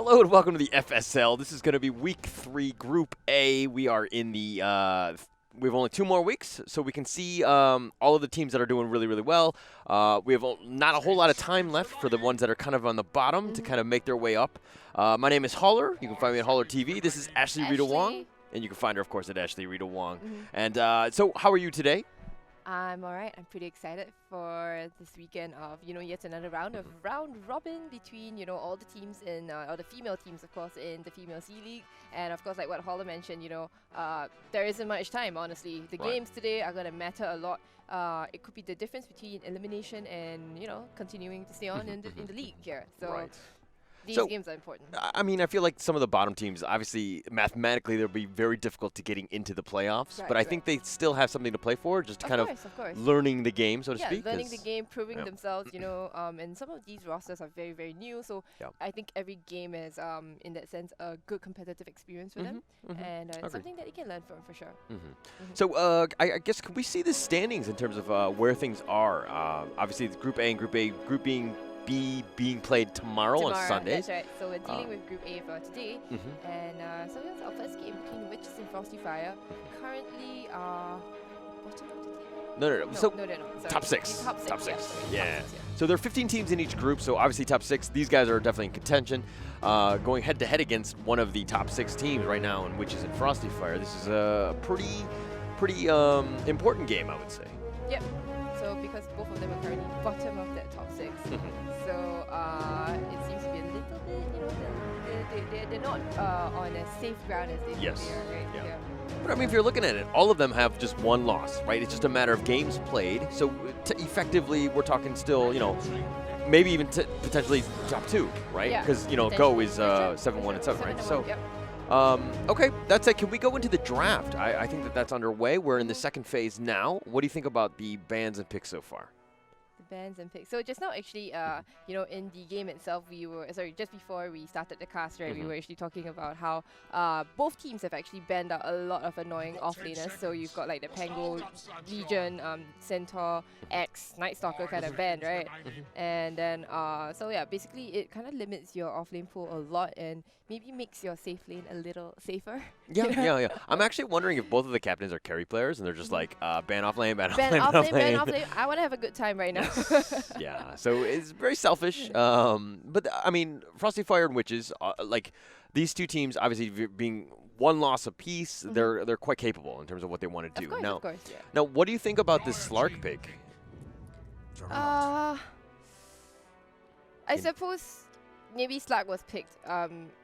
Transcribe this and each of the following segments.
Hello and welcome to the FSL. This is going to be week 3, Group A. We are in the, we have only 2 more weeks, so we can see all of the teams that are doing really, really well. We have not a whole lot of time left for the ones that are kind of on the bottom to kind of make their way up. My name is Holler. You can find me at Holler TV. This is Ashley Rita Wong, and you can find her, of course, at Ashley Rita Wong. And so how are you today? I'm alright. I'm pretty excited for this weekend of, yet another round of round robin between, all the teams in, or the female teams, of course, in the Female C League. And of course, like what Holler mentioned, there isn't much time, honestly. The games today are going to matter a lot. It could be the difference between elimination and, continuing to stay on in the league here. So. These games are important. I mean, I feel like some of the bottom teams, obviously, mathematically, they'll be very difficult to getting into the playoffs. But I think they still have something to play for, just kind of learning the game, so to speak. Yeah, learning the game, proving themselves, and some of these rosters are very, very new. So I think every game is, in that sense, a good competitive experience for them. And something that they can learn from, for sure. So I guess, can we see the standings in terms of where things are? Obviously, it's Group A and Group A. Group B being played tomorrow on Sundays. That's right. So we're dealing with Group A for today. And so that's our first game between Witches and Frosty Fire. Currently, bottom of the table? No. So Sorry. top six. Top six. Yeah. So there are 15 teams in each group, so obviously top 6. These guys are definitely in contention. Going head-to-head against one of the top 6 teams right now, in Witches and Frosty Fire. This is a pretty important game, I would say. Yep. So because both of them are currently bottom of that top 6. So it seems to be a little bit, they're not on as safe ground as they think they are, right? Yeah. But I mean, if you're looking at it, all of them have just one loss, right? It's just a matter of games played. So effectively, we're talking still, maybe even potentially top 2, right? Because, Go is 7-1 and 7, right? So. Okay, that's it. Can we go into the draft? I think that's underway. We're in the second phase now. What do you think about the bans and picks so far? Bans and picks. So just now, actually, in the game itself, just before we started the cast, right, we were actually talking about how both teams have actually banned out a lot of annoying offlaners. So you've got like the Pango, Legion, Centaur, X, Night Stalker kind of ban, right? And then, so yeah, basically it kind of limits your offlane pool a lot and maybe makes your safe lane a little safer. Yeah. I'm actually wondering if both of the captains are carry players and they're just like, ban off lane, ban off lane. I want to have a good time right now. Yeah, so it's very selfish. But I mean, Frosty Fire and Witches, like these two teams, obviously being one loss apiece, they're quite capable in terms of what they want to do. Of course, yeah. Now, what do you think about this Slark pick? I suppose maybe Slark was picked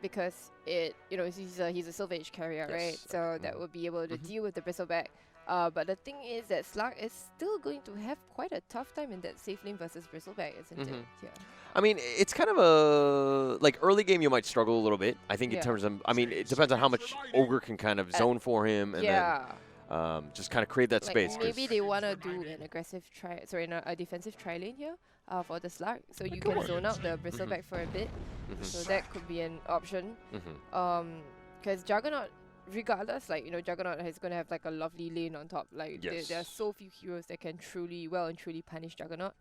because he's a Silver Age carrier, right? So that would be able to deal with the Bristleback. But the thing is that Slark is still going to have quite a tough time in that safe lane versus Bristleback, isn't it? Yeah. I mean, it's kind of a, like, early game you might struggle a little bit. I think in terms of, I mean, it depends on how much Ogre can kind of zone for him and then just kind of create that space. Maybe they want to do an aggressive a defensive tri lane here for the Slark, so you can zone out the Bristleback for a bit. So that could be an option. Because Juggernaut, regardless, Juggernaut is going to have like a lovely lane on top. Like there are so few heroes that can truly punish Juggernaut.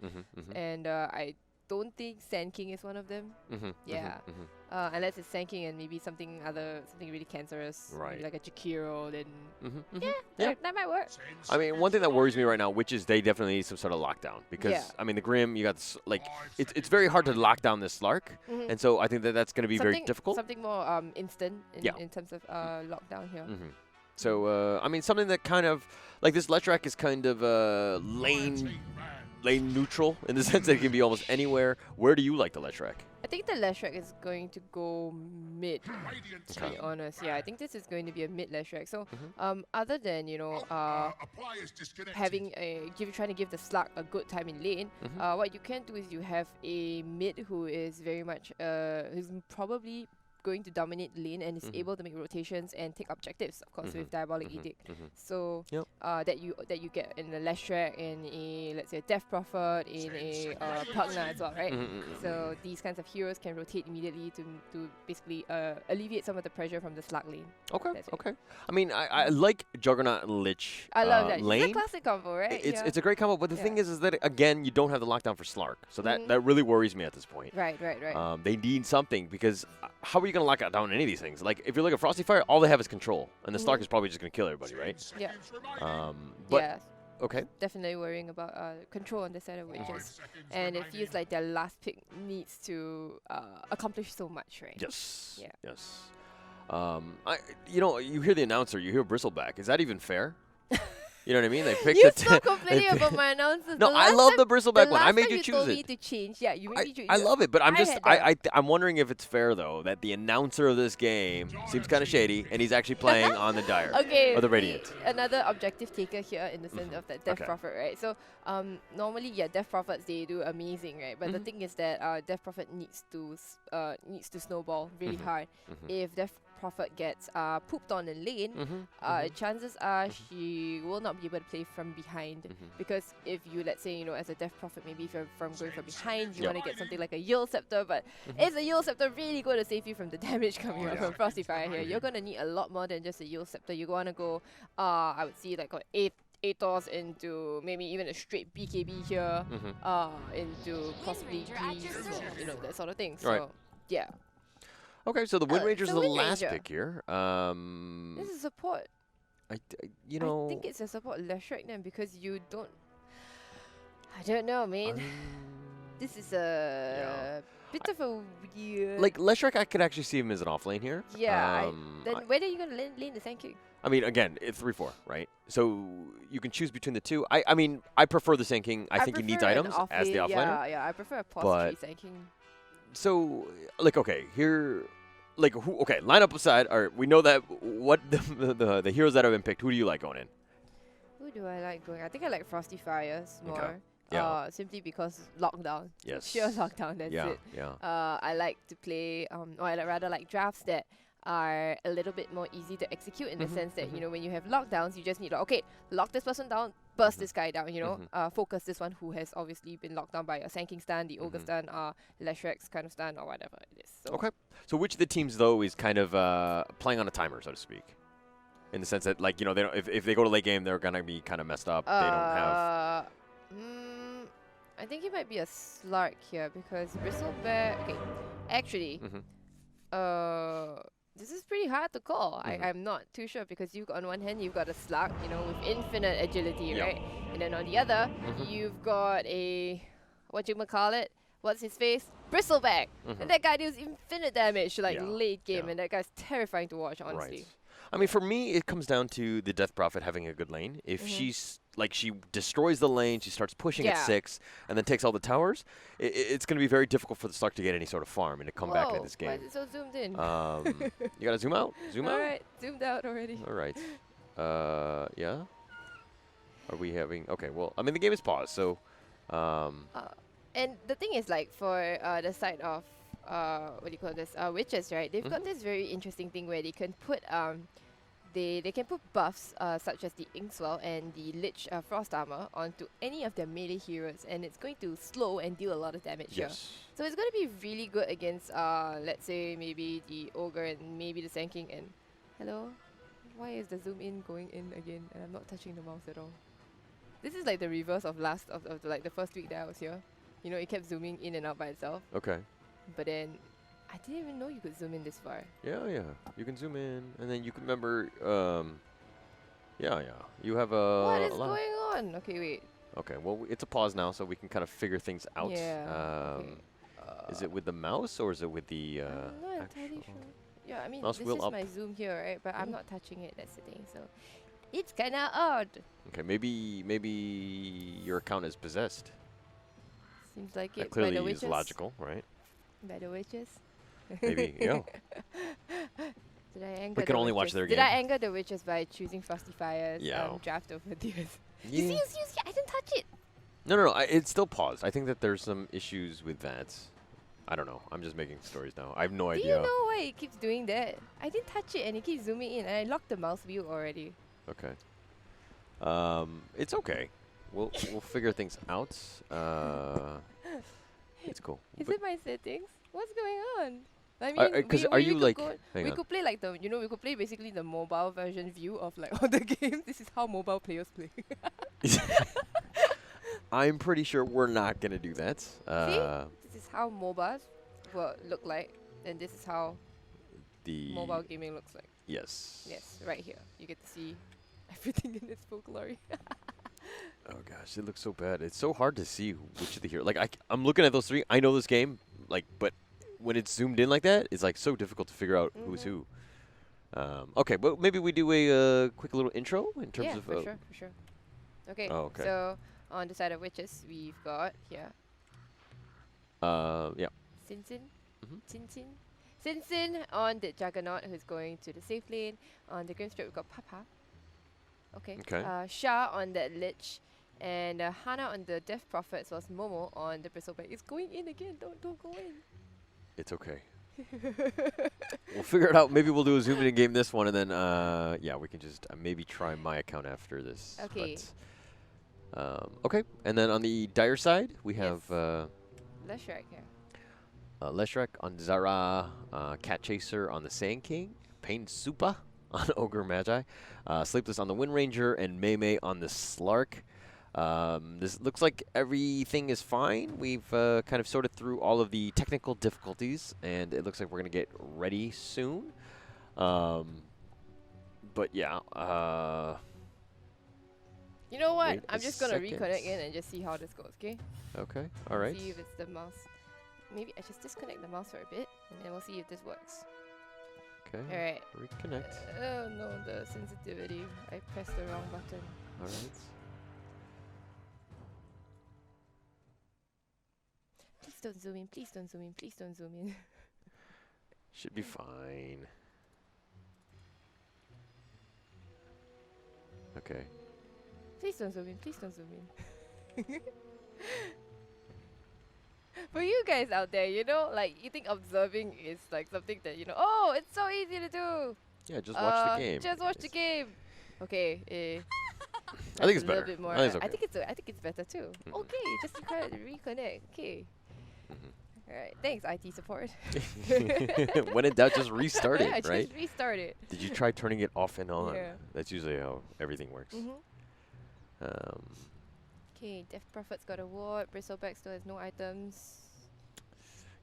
And I don't think Sand King is one of them. Unless it's Sand King and maybe something really cancerous, maybe like a Jakiro, then that might work. I mean, one thing that worries me right now, which is they definitely need some sort of lockdown because I mean the Grim, you got this, like it's very hard to lock down this Slark, and so I think that's going to be very difficult. Something more instant in terms of lockdown here. So I mean, something that kind of like this Leshrac is kind of lane neutral in the sense that it can be almost anywhere. Where do you like the Leshrac? I think the Leshrac is going to go mid, to be honest. Yeah, I think this is going to be a mid Leshrac. So, other than, trying to give the Slark a good time in lane, what you can do is you have a mid who is very much, who's probably going to dominate the lane and is able to make rotations and take objectives, of course, with Diabolic Edict. So that you get in a Leshrac, in a, let's say, a Death Prophet, in a Pugna as well, right? So these kinds of heroes can rotate immediately to basically alleviate some of the pressure from the Slug lane. Okay, okay. I mean, I like Juggernaut and Lich I love that. lane. It's a classic combo, right? It's a great combo, but the thing is that, again, you don't have the lockdown for Slark. So that really worries me at this point. Right. They need something, because how are you going to lock down any of these things? Like, if you're like a Frosty Fire, all they have is control. And the Slark is probably just going to kill everybody, right? Yeah. But, yeah. Okay. Definitely worrying about control on the side of Witches. And it feels like their last pick needs to accomplish so much, right? Yes. Yeah. Yes. You hear the announcer, you hear Bristleback. Is that even fair? You know what I mean? They picked you stop complaining about my announcers. No, I love the Bristleback one. I made you choose told it. Me to change. Yeah, you made me choose. I love it, but I'm wondering if it's fair though that the announcer of this game seems kind of shady, and he's actually playing on the Dire or the Radiant. Another objective taker here in the sense of that Death Prophet, right? So normally, Death Prophets, they do amazing, right? But the thing is that Death Prophet needs to snowball really hard. If Death Prophet gets pooped on in lane, chances are she will not be able to play from behind, because if you, let's say, as a Death Prophet, maybe if you're going from behind, you want to get something like a Yule Scepter, but is a Yule Scepter really going to save you from the damage coming out from Frosty Fire here? You're going to need a lot more than just a Yule Scepter. You're going to go, I would see like Atos into maybe even a straight BKB here, into possibly Greaves as well, that sort of thing. So, yeah. Okay, so the Wind Ranger's the last pick here. This is support. I think it's a support Leshrac then, because you don't. I don't know, man. This is a bit of a weird. Like Leshrac, I could actually see him as an off lane here. Yeah. Then where are you gonna lane the Sand King? I mean, again, it's 3-4, right? So you can choose between the two. I mean, I prefer the Sand King. I think he needs items as the offlaner. Yeah, I prefer a pause Sand King. So, like, okay, here, like, lineup aside, all right, we know that what the heroes that have been picked, who do you like going in? Who do I like going? I think I like Frosty Fires more. Okay. Yeah. Simply because lockdown. Yes. Sheer lockdown, that's it. Yeah. I like to play, or I rather like drafts that are a little bit more easy to execute in the sense that, when you have lockdowns, you just need to, lock this person down, burst this guy down, focus this one who has obviously been locked down by a Sand King stun, the Ogre stun, Leshrac's kind of stun, or whatever it is. So. Okay. So which of the teams, though, is kind of playing on a timer, so to speak? In the sense that, like, they don't, if they go to late game, they're going to be kind of messed up. They don't have... I think it might be a Slark here, because Bristleback... Okay, actually, this is pretty hard to call. I'm not too sure, because on one hand, you've got a Slark, with infinite agility, right? And then on the other, you've got a... whatchamacallit? What's his face? Bristleback! And that guy deals infinite damage, like, late game, and that guy's terrifying to watch, honestly. Right. I mean, for me, it comes down to the Death Prophet having a good lane. If she's... Like, she destroys the lane, she starts pushing at 6, and then takes all the towers, it's going to be very difficult for the Slark to get any sort of farm and to come back into this game. Why is it so zoomed in? You got to zoom out? Zoom out? All right, zoomed out already. All right. Yeah? Are we having... Okay, well, I mean, the game is paused, so... And the thing is, like, for the side of, what do you call this, witches, right? They've got this very interesting thing where they can put... They can put buffs such as the Inkswell and the Lich Frost Armor onto any of their melee heroes, and it's going to slow and deal a lot of damage here. So it's going to be really good against, let's say, maybe the Ogre and maybe the Sand King. And hello? Why is the zoom in going in again and I'm not touching the mouse at all? This is like the reverse of the first week that I was here. It kept zooming in and out by itself. Okay. But then... I didn't even know you could zoom in this far. Yeah. You can zoom in, and then you can remember, you have a... What is going on? Okay, wait. Okay, well, it's a pause now, so we can kind of figure things out. Yeah. Is it with the mouse, or is it with the I'm not entirely sure. Yeah, I mean, mouse this wheel is up. my zoom here, right? But I'm not touching it, that's the thing. So it's kind of odd. Okay, maybe your account is possessed. Seems like that it. clearly by the witches. is logical, right? By the witches. Maybe, yeah. Did I anger we can the only witches? watch their game. Did I anger the witches by choosing Frosty Fires draft over theirs? Yeah. You see, I didn't touch it. No, it's still paused. I think that there's some issues with that. I don't know. I'm just making stories now. I have no Do idea. you know why it keeps doing that? I didn't touch it and it keeps zooming in and I locked the mouse wheel already. Okay. It's okay. We'll figure things out. It's cool. Is But it my settings? What's going on? I mean, because are you like? we could play like the we could play basically the mobile version view of like all the games. This is how mobile players play. I'm pretty sure we're not gonna do that. See, this is how MOBAs will look like, and this is how The mobile gaming looks like. Yes. Yes, right here. You get to see everything in its full glory. Oh gosh, it looks so bad. It's so hard to see which of the hero. Like I'm looking at those three. I know this game, like, but when it's zoomed in like that, it's like so difficult to figure out who's who. Okay, but maybe we do a quick little intro in terms Yeah, of. for sure. Okay. Oh, okay. So on the side of witches, we've got here Yeah. Sinsin. Mhm. Sinsin on the Juggernaut, who's going to the safe lane. On the Grimstrip, we've got Papa. Okay. Okay. Shah on that Lich. And Hana on the Death Prophet, as well as Momo on the Bristleback. It's going in again. Don't go in. It's okay. We'll figure it out. Maybe we'll do a zoom in game this one, and then yeah, we can just maybe try my account after this. Okay. But, okay, and then on the Dire side, we have Leshrac here. Leshrac on Zara, Cat Chaser on the Sand King, Pain Supa on Ogre Magi, Sleepless on the Wind Ranger, and Mei on the Slark. This looks like everything is fine. We've kind of sorted through all of the technical difficulties, and it looks like we're going to get ready soon. But yeah. You know what? Wait I'm a just going to second. reconnect in and just see how this goes, okay? Okay, all right. See if it's the mouse. Maybe I just disconnect the mouse for a bit, and then we'll see if this works. Okay. Alright. Reconnect. Oh no, the sensitivity. I pressed the wrong button. All right. Please don't zoom in, please don't zoom in, please don't zoom in. Should be fine. Okay. Please don't zoom in, please don't zoom in. For you guys out there, you know, like you think observing is like something that, you know, oh, it's so easy to do. Yeah, just watch the game. Just watch the game. Okay, I think it's a better. little bit more. I think it's okay. I think it's better too. Okay, just reconnect. Okay. All right. Thanks, IT support. When in doubt, just restart it, Yeah, right? just restart it. Did you try turning it off and on? Yeah. That's usually how everything works. Okay, Death Prophet's got a ward. Bristleback still has no items.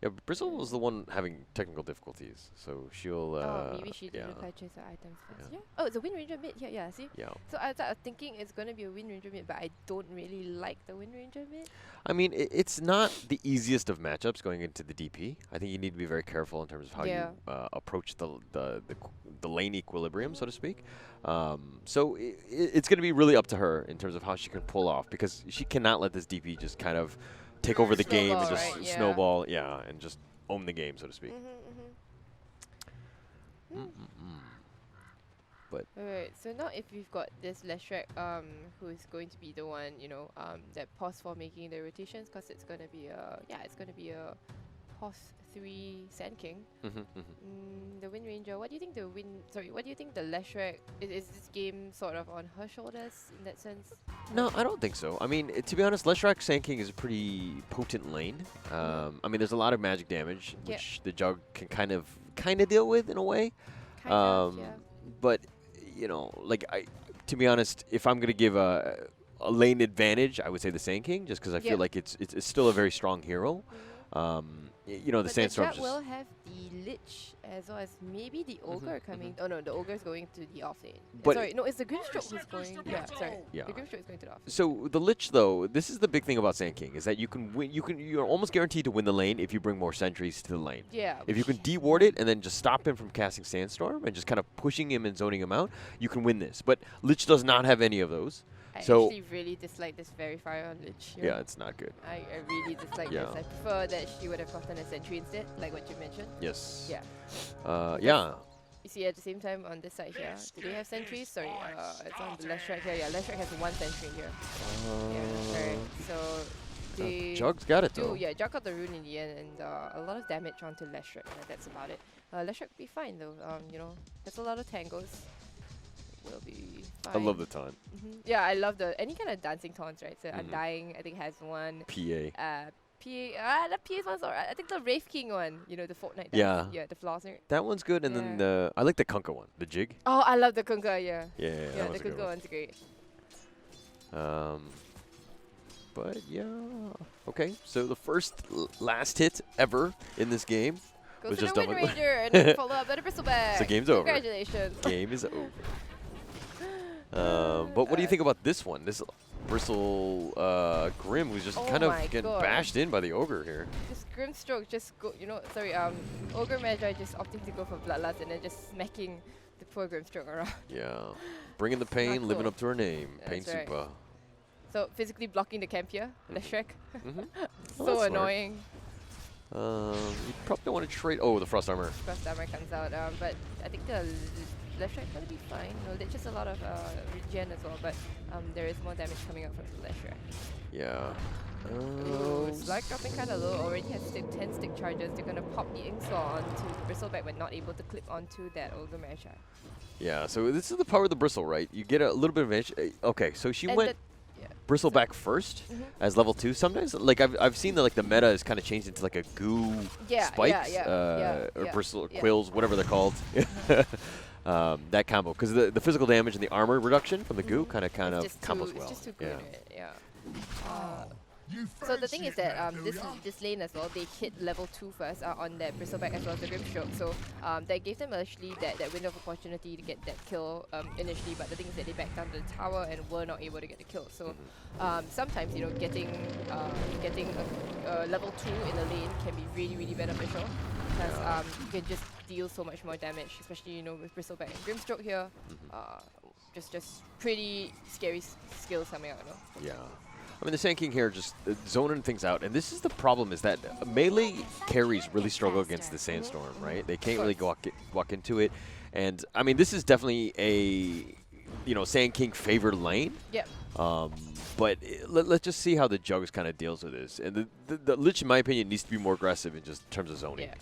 Yeah, Bristle was the one having technical difficulties, so she'll. Oh, maybe she yeah. didn't purchase her items first. Yeah. Yeah. Oh, it's a Wind Ranger mid. Yeah, see? Yeah. So I was thinking it's going to be a Wind Ranger mid, but I don't really like the Wind Ranger mid. I mean, it's not the easiest of matchups going into the DP. I think you need to be very careful in terms of how you approach the lane equilibrium, so to speak. So it's going to be really up to her in terms of how she can pull off, because she cannot let this DP just kind of take over the game and just snowball, and just own the game, so to speak. But alright, so now if we've got this Leshrac, who is going to be the one, you know, that pause for making the rotations, because it's gonna be a pause 3 Sand King. The Wind Ranger. What do you think what do you think the Leshrac is this game sort of on her shoulders in that sense? no, I don't think so. I mean, to be honest, Leshrac Sand King is a pretty potent lane. I mean, there's a lot of magic damage, which the Jug can kind of deal with in a way. But you know, like to be honest, if I'm gonna give a lane advantage, I would say the Sand King, just because I feel like it's still a very strong hero. You know, the Sandstorm. But the Jug will have the Lich as well as maybe the Ogre coming. Oh no, the Ogre's going to the off lane. But sorry, no, it's the Grimstroke who's going. Yeah, sorry. Yeah. The Grimstroke is going to the off lane. So the Lich, though, this is the big thing about Sand King, is that you can win. You're almost guaranteed to win the lane if you bring more sentries to the lane. Yeah. If you can deward it and then just stop him from casting Sandstorm and just kind of pushing him and zoning him out, you can win this. But Lich does not have any of those. I So actually really dislike this very fire on Lich. yeah, it's not good. I really dislike this. I prefer that she would have gotten a sentry instead, like what you mentioned. Yes. Yeah. Yeah. You see, at the same time on this side here, do they have sentries? Sorry, it's on the Leshrac here. Yeah, Leshrac has 1 sentry here. Yeah, alright. So Jug's got it though. Yeah, Jug got the rune in the end, and a lot of damage onto Leshrac. That's about it. Leshrac will be fine though. You know, there's a lot of tangles. Will be fine. I love the taunt. Yeah, I love any kind of dancing taunts, right? So Undying, I think, has one. PA. The PA's one's alright. I think the Wraith King one, you know, the Fortnite dance. Yeah. Yeah, the Flosser. That one's good, and then I like the Kunkka one, the jig. Oh, I love the Kunkka, yeah. Yeah, the Kunkka one's great. But yeah. Okay, so the first last hit ever in this game Goes was to just the done Wind with. Ranger and then follow up by the Bristleback. So game's over. Congratulations. Game is over. But what do you think about this one? This Bristle Grim who's just kind of getting bashed in by the Ogre here. Just Grimstroke, just go, you know, sorry, Ogre Magi just opting to go for Bloodlust and then just smacking the poor Grimstroke around. Yeah. Bringing the pain, living up to her name. Pain That's right. Super. So physically blocking the camp here, Leshrac. Well, So that's annoying. You probably don't want to trade. Oh, the Frost Armor. Frost Armor comes out, but I think the Leshrac gonna be fine. No, there's just a lot of regen as well, but there is more damage coming out from the Leshrac. Yeah. Ooh, Slug dropping kind of low, already has 10 stick charges. They're gonna pop the Inksaw onto the Bristleback but not able to clip onto that Ogre Magi. Yeah, so this is the power of the Bristle, right? You get a little bit of edge. Okay, so she went Bristleback first as level 2. Sometimes, like I've seen that like the meta is kind of changed into like a goo spikes or bristle quills, whatever they're called. That combo, because the physical damage and the armor reduction from the goo kind of combos well. It's just too good, yeah. So the thing is that this lane as well, they hit level 2 first on that Bristleback as well as the Grimstroke, so that gave them actually that window of opportunity to get that kill initially, but the thing is that they backed down to the tower and were not able to get the kill. So sometimes, you know, getting a level 2 in the lane can be really, really beneficial, because you can just deal so much more damage, especially, you know, with Bristleback and Grimstroke here. Just pretty scary skills coming out, you know? Yeah. I mean, the Sand King here just zoning things out, and this is the problem: is that melee carries really struggle against the Sandstorm, right? They can't really walk into it, and I mean, this is definitely a Sand King favored lane. Yep. But let's just see how the Jugs kind of deals with this, and the Lich, in my opinion, needs to be more aggressive in just terms of zoning. Yeah.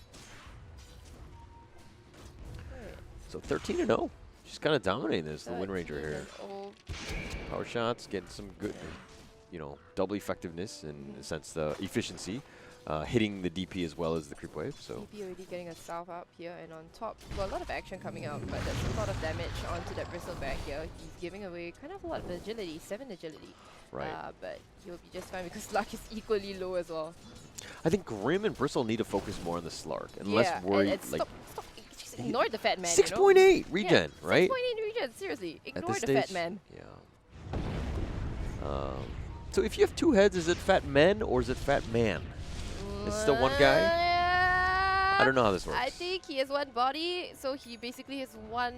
So 13-0, she's kind of dominating this. The Wind Ranger here. Power shots, getting some good. Double effectiveness in the sense the efficiency, hitting the DP as well as the creep wave. So DP already getting a salve up here, and on top, well, a lot of action coming out, but there's a lot of damage onto that Bristleback here. He's giving away kind of a lot of agility, 7 agility. Right. But he'll be just fine because luck is equally low as well. I think Grim and Bristle need to focus more on the Slark and less worry. Stop. Just ignore the fat man. 6.8 regen, right? 6.8 regen. Seriously, ignore the fat man. Yeah. So if you have 2 heads, is it fat men or is it fat man? Is it still one guy? I don't know how this works. I think he has one body, so he basically has one,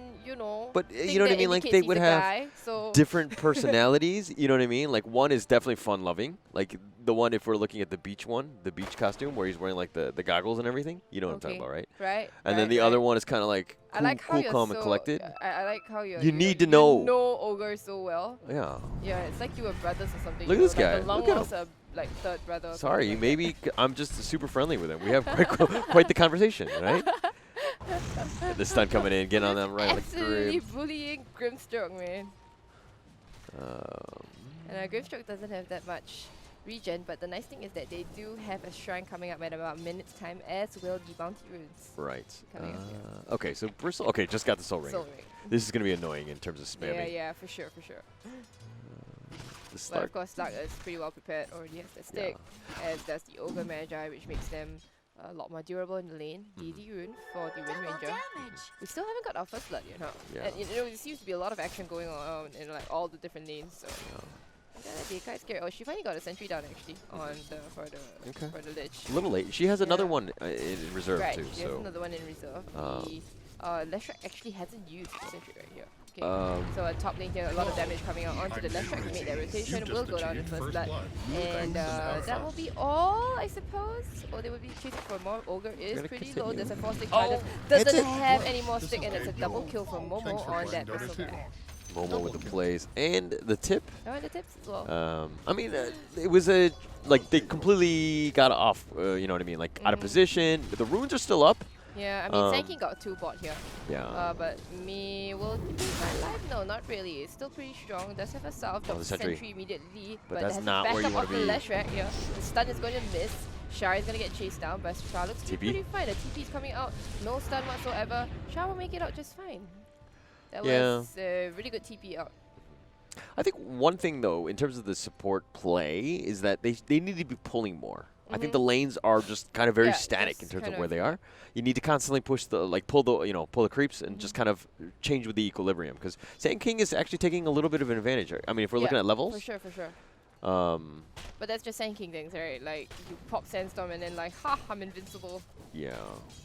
But you know what I mean? Like they would have different personalities. You know what I mean? Like one is definitely fun-loving. Like the one, if we're looking at the beach one, the beach costume where he's wearing like the goggles and everything. You know what I'm talking about, right? Right. And then the other one is kind of like cool, calm, and collected. I like how you need to know Ogre so well. Yeah. Yeah, it's like you were brothers or something. Look at this guy. The Long Look at was a third brother. Sorry, maybe I'm just super friendly with him. We have quite the conversation, right? The stun coming in, getting on them right. Absolutely bullying Grimstroke, man. And Grimstroke doesn't have that much regen, but the nice thing is that they do have a shrine coming up at about a minute's time, as will the bounty runes. Right. Okay, so Bristle. Okay, just got the Soul Ring. This is going to be annoying in terms of spamming. Yeah, for sure. But of course, Slug is pretty well prepared, already has the stick, as does the Ogre Magi, which makes them a lot more durable in the lane. DD rune for the Wind Ranger. We still haven't got our first blood yet, huh? Yeah. And there seems to be a lot of action going on in like all the different lanes, so they're quite scary. Oh, she finally got a sentry down actually on for the Lich. A little late. She has another one in reserve too. She has another one in reserve. Leshrac actually hasn't used the sentry right here. Okay. So a top lane here, a lot of damage coming out onto the Leshrac to make that rotation. Will go down in first blood. And that will be all, I suppose. Or they will be chasing for more. Ogre is pretty low. There's a 4 stick charges. Doesn't have any more stick, and it's a double kill from Momo on that Bristleback. Momo with the plays and the tip. Oh, and the tips as well. I mean, it was like they completely got off. You know what I mean? Like out of position. The runes are still up. Yeah, I mean, Sanking got 2 bot here. Yeah. But me will be my life. No, not really. It's still pretty strong. Does have a salve, drops sentry immediately. But that's has not where you want to be. The Leshrac here. The stun is going to miss. Shara is going to get chased down, but Shara looks pretty fine. The TP is coming out. No stun whatsoever. Shara will make it out just fine. That was a really good TP out. I think one thing, though, in terms of the support play, is that they need to be pulling more. I think the lanes are just kind of very static in terms of where they are. You need to constantly push pull the creeps and just kind of change with the equilibrium, because Sand King is actually taking a little bit of an advantage. I mean, if we're looking at levels. For sure. But that's just Sand King things, right? Like, you pop Sandstorm and then like, ha, I'm invincible. Yeah,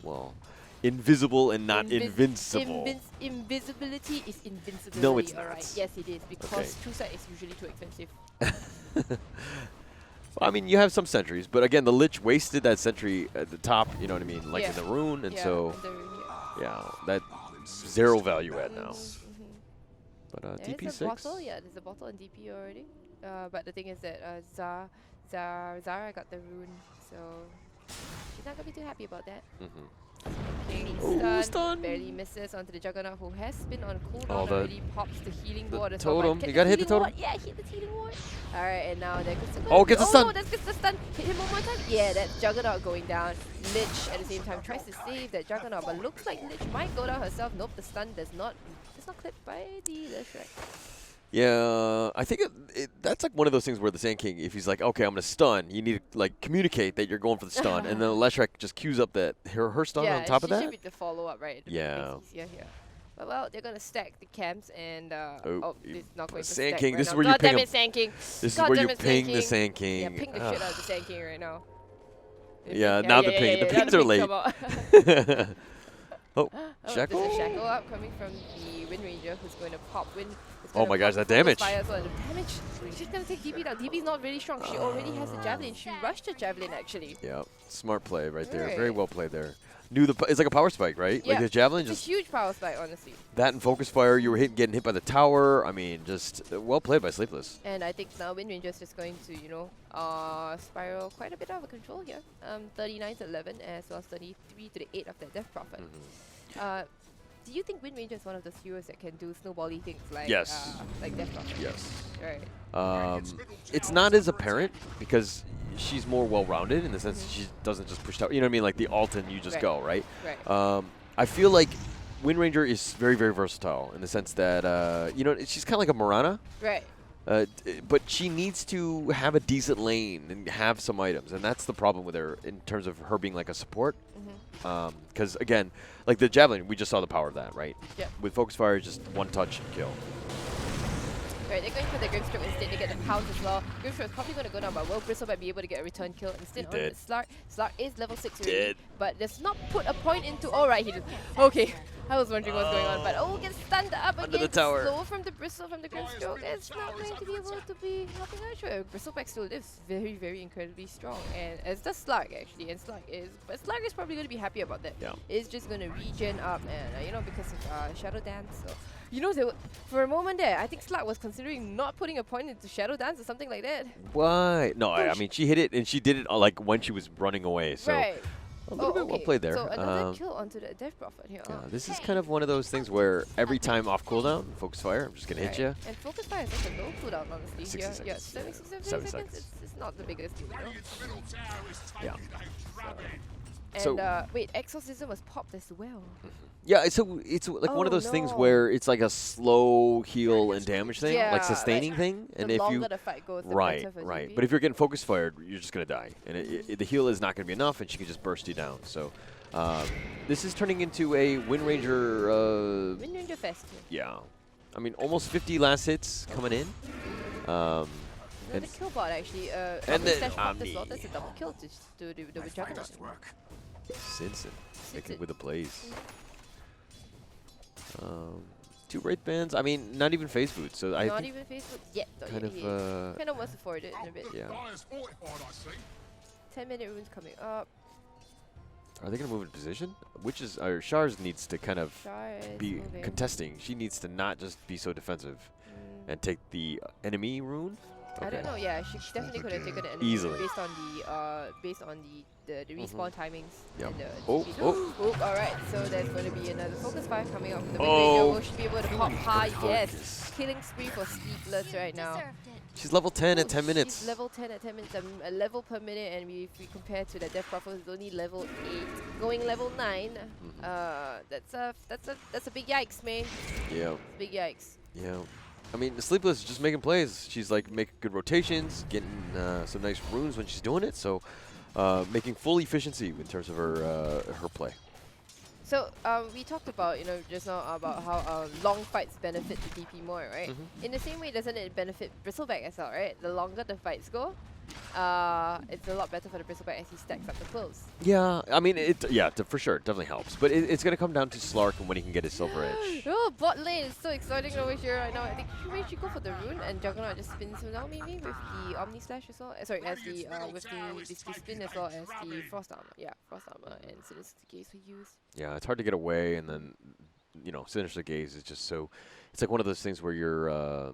well, invisible and not invincible. Invisibility is invincibility. No, it's not. Right. Yes, it is, because True Sight is usually too expensive. Well, I mean, you have some sentries, but again, the Lich wasted that sentry at the top, you know what I mean, like in the rune, and so, that 0 value add now. But DP6. There's a bottle in DP already. But the thing is that Zara got the rune, so she's not going to be too happy about that. King stun, barely misses onto the Juggernaut, who has been on cooldown already, pops the healing ward as well. Totem, you gotta hit the totem. Yeah, hit the healing ward. Alright, and now there goes the gets the stun. That gets the stun. Hit him one more time. Yeah, that Juggernaut going down. Lich at the same time tries to save that Juggernaut, but looks like Lich might go down herself. Nope, the stun does not clipped by the Leshrac. Yeah, I think that's like one of those things where the Sand King, if he's like, okay, I'm gonna stun, you need to like communicate that you're going for the stun, and then Leshrac just queues up that her stun on top of that. Yeah, she should be the follow up, right? Yeah. Easier here. But well, they're gonna stack the camps, and it's not going to Sand stack King, right this now. is where you God ping damn him. it, Sand King. This is where you ping the Sand King. Yeah, ping the shit out of the Sand King right now. Yeah, now the pings are late. Shackle? There's a Shackle up coming from the Wind Ranger, who's going to pop Wind. Oh my gosh, that damage. She's going to take DP down. DP's not really strong. She already has a Javelin. She rushed the Javelin, actually. Yeah, smart play right there. Very well played there. It's like a power spike, right? Yeah, like the Javelin. It's a huge power spike, honestly. That and Focus Fire, you were getting hit by the tower. I mean, just well played by Sleepless. And I think now Wind Ranger's just going to, spiral quite a bit out of control here. 39 to 11, as well as 33 to the 8 of that Death Prophet. Do you think Wind Ranger is one of those heroes that can do snowbally things like like Death Prophet? Yes. Right. It's not as apparent because she's more well-rounded in the sense that she doesn't just push tower. You know what I mean? Like the ult and you just go, right? Right. I feel like Wind Ranger is very, very versatile in the sense that, she's kind of like a Mirana. Right. But she needs to have a decent lane and have some items, and that's the problem with her in terms of her being like a support. Because again, like the Javelin, we just saw the power of that, right? Yep. With Focus Fire, just one touch and kill. Right, they're going for the Grimstroke instead. They get the pounce as well. Grimstroke is probably going to go down, but Will Bristle might be able to get a return kill instead on the Slark. Slark is level 6 already, but does not put a point into. Alright, he did. Okay, I was wondering what's going on, but gets stunned up under again. The tower. Slow from the Bristle from the Grimstroke. It's not going to be able to be helping out. Sure, Bristleback still lives very, very incredibly strong, and as does Slark actually. And Slark is probably going to be happy about that. Yeah. It's just going to regen up, and because of Shadow Dance. So. For a moment there, I think Slark was considering not putting a point into Shadow Dance or something like that. Why? No, I mean, she hit it, and she did it like when she was running away. So right. a little bit well played there. So another kill onto the Death Prophet here. Yeah, this is kind of one of those things where every time off cooldown, Focus Fire, I'm just going to hit you. And Focus Fire is also low cooldown, honestly. 60 seconds. Yeah, 7 seconds. It's not the biggest deal, Yeah. And wait, Exorcism was popped as well. Yeah, so it's like one of those things where it's like a slow heal and damage thing, like sustaining thing. And if you the fight goes, the right. But if you're getting Focus Fired, you're just gonna die, and the heal is not gonna be enough, and she can just burst you down. So this is turning into a Wind Ranger. Wind Ranger fest. Yeah, I mean almost 50 last hits coming in. And the kill bot actually. And then that's a double kill to do the Juggernaut. Sinson making with the plays. 2 Wraith Bands. I mean, not even face boots. So not even face boots yet. Kind of wants to forward it in a bit. Yeah. 10-minute runes coming up. Are they going to move in position? Which is, Shars needs to kind of be moving. contesting. She needs to not just be so defensive and take the enemy rune. Okay. I don't know. Yeah, she definitely could have taken it Easily. based on the respawn timings. Yep. And the Oh, speed. oh. Oop, all right. So there's going to be another focus fire coming up from the Oh. Will she be able to pop high? Yes. Killing spree for Sleepless right now. She's level 10 at 10 minutes. She's level 10 at 10 minutes, a level per minute, and if we compare to the Death Prophet, who's only level 8, going level 9. That's a big yikes, man. Yeah. Big yikes. Yeah. I mean, Sleepless is just making plays. She's like making good rotations, getting some nice runes when she's doing it. So, making full efficiency in terms of her play. So we talked about, just now about how long fights benefit the DP more, right? In the same way, doesn't it benefit Bristleback as well, right? The longer the fights go, it's a lot better for the Bristleback as he stacks up the clothes. Yeah, I mean, for sure, it definitely helps. But it's going to come down to Slark and when he can get his Silver Edge. Oh, bot lane is so exciting over here right now. I think she should go for the rune, and Juggernaut just spins him down maybe with the Omni Slash as well. Sorry, as the with the spin as well as the Frost Armor. Yeah, Frost Armor and Sinister Gaze we use. Yeah, it's hard to get away, and then, Sinister Gaze is just so... It's like one of those things where you're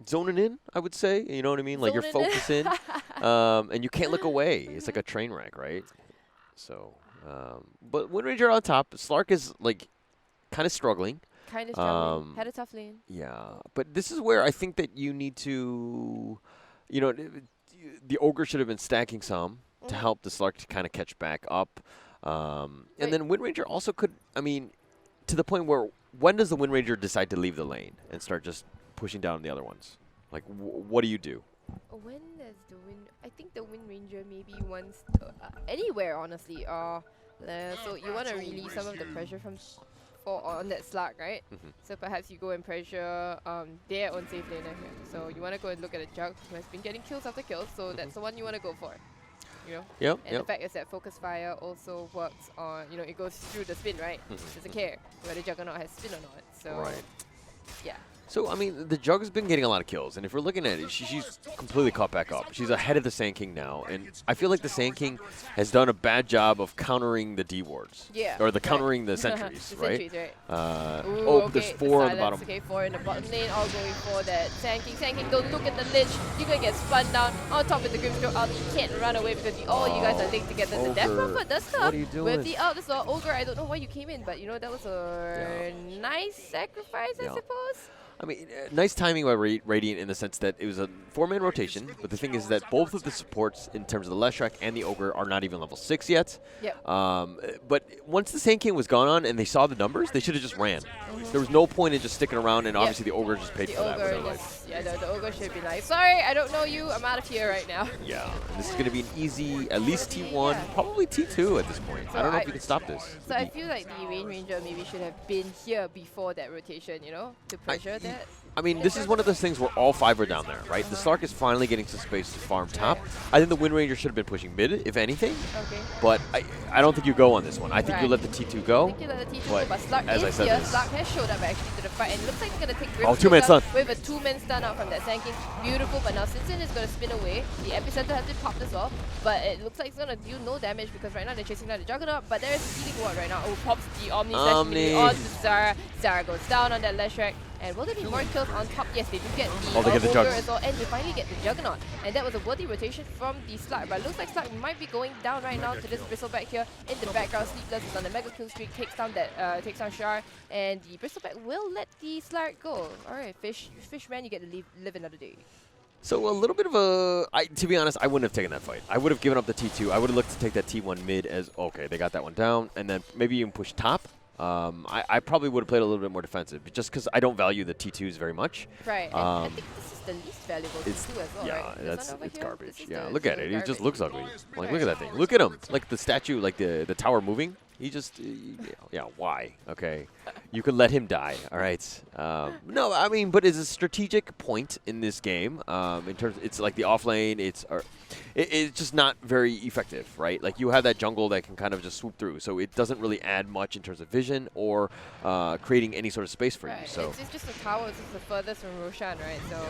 zoning in, I would say. You know what I mean? Like, you're focusing, and you can't look away. It's like a train wreck, right? So, but Windranger on top. Slark is, like, kind of struggling. Kind of struggling. Had a tough lane. Yeah, but this is where I think that you need to... the Ogre should have been stacking some to help the Slark to kind of catch back up. And then Windranger also could, I mean, to the point where when does the Windranger decide to leave the lane and start just pushing down the other ones? Like, what do you do? When does the I think the Windranger maybe wants anywhere, honestly. So you want to release some of the pressure on that Slark, right? So perhaps you go and pressure their own safe laner here. So you want to go and look at a Jug who has been getting kills after kills. So that's the one you want to go for. Yep. And the fact is that Focus Fire also works on, it goes through the spin, right? Doesn't care whether Juggernaut has spin or not. So, yeah. So, I mean, the Jug has been getting a lot of kills, and if we're looking at it, she's completely caught back up. She's ahead of the Sand King now, and I feel like the Sand King has done a bad job of countering the D-wards. Yeah. Or countering the sentries, the right? Sentries, right. Okay, there's 4 on the bottom. Okay, 4 in the bottom lane, all going for that Sand King. Sand King, don't look at the Lich. You're going to get spun down. On top of the Grimstroke ult, you can't run away because you guys are linked together. The Death Prophet does stuff with the ult as well. Ogre, I don't know why you came in, but, that was a nice sacrifice, I suppose. I mean, nice timing by Radiant in the sense that it was a 4-man rotation, but the thing is that both of the supports in terms of the Leshrac and the Ogre are not even level 6 yet. Yep. But once the Sand King was gone on and they saw the numbers, they should have just ran. There was no point in just sticking around, and obviously the Ogre just paid for that with their life. Yeah, the Ogre should be like, sorry, I don't know you, I'm out of here right now. Yeah, and this is going to be an easy, at least T1, probably T2 at this point. So I don't know if you can stop this. So I feel like the Rain Ranger maybe should have been here before that rotation, to pressure that. I mean, this is one of those things where all 5 are down there, right? The Slark is finally getting some space to farm top. I think the Windranger should have been pushing mid, if anything. Okay. But I don't think you go on this one. I think you let the T2 go. I think you let the T2 go, but Slark as is I here. said, Slark has showed up actually to the fight, and it looks like he's going to take Grimstroke 2-man stun. with a 2-man stun out from that Sand King. Beautiful, but now Sinsin is going to spin away. The Epicenter has been popped as well, but it looks like it's going to do no damage because right now they're chasing down the Juggernaut, but there is Healing Ward right now. Oh, pops the Omni Slash immediately onto Zara. Zara goes down on that Leshrac. And will there be more kills on top? Yes, they do get the Ogre as well, and they finally get the Juggernaut. And that was a worthy rotation from the Slark, but it looks like Slark might be going down right now to this Bristleback here. In the background, Sleepless is on the Mega Kill streak, takes down Shar, and the Bristleback will let the Slark go. Alright, Fishman, you get to live another day. So a little bit of to be honest, I wouldn't have taken that fight. I would have given up the T2. I would have looked to take that T1 mid as, okay, they got that one down, and then maybe even push top. I probably would have played a little bit more defensive, just because I don't value the T2s very much. Right, and I think this is the least valuable T2 as well, right? Yeah, it's garbage. Yeah, look at it. It just looks ugly. Like, look at that thing. Look at him. Like the statue, like the tower moving. He just, yeah, why? Okay. You can let him die, all right? No, I mean, but it's a strategic point in this game. In terms, it's like the off lane, it's just not very effective, right? Like you have that jungle that can kind of just swoop through, so it doesn't really add much in terms of vision or creating any sort of space for you. So it's just the tower. It's just the furthest from Roshan, right? So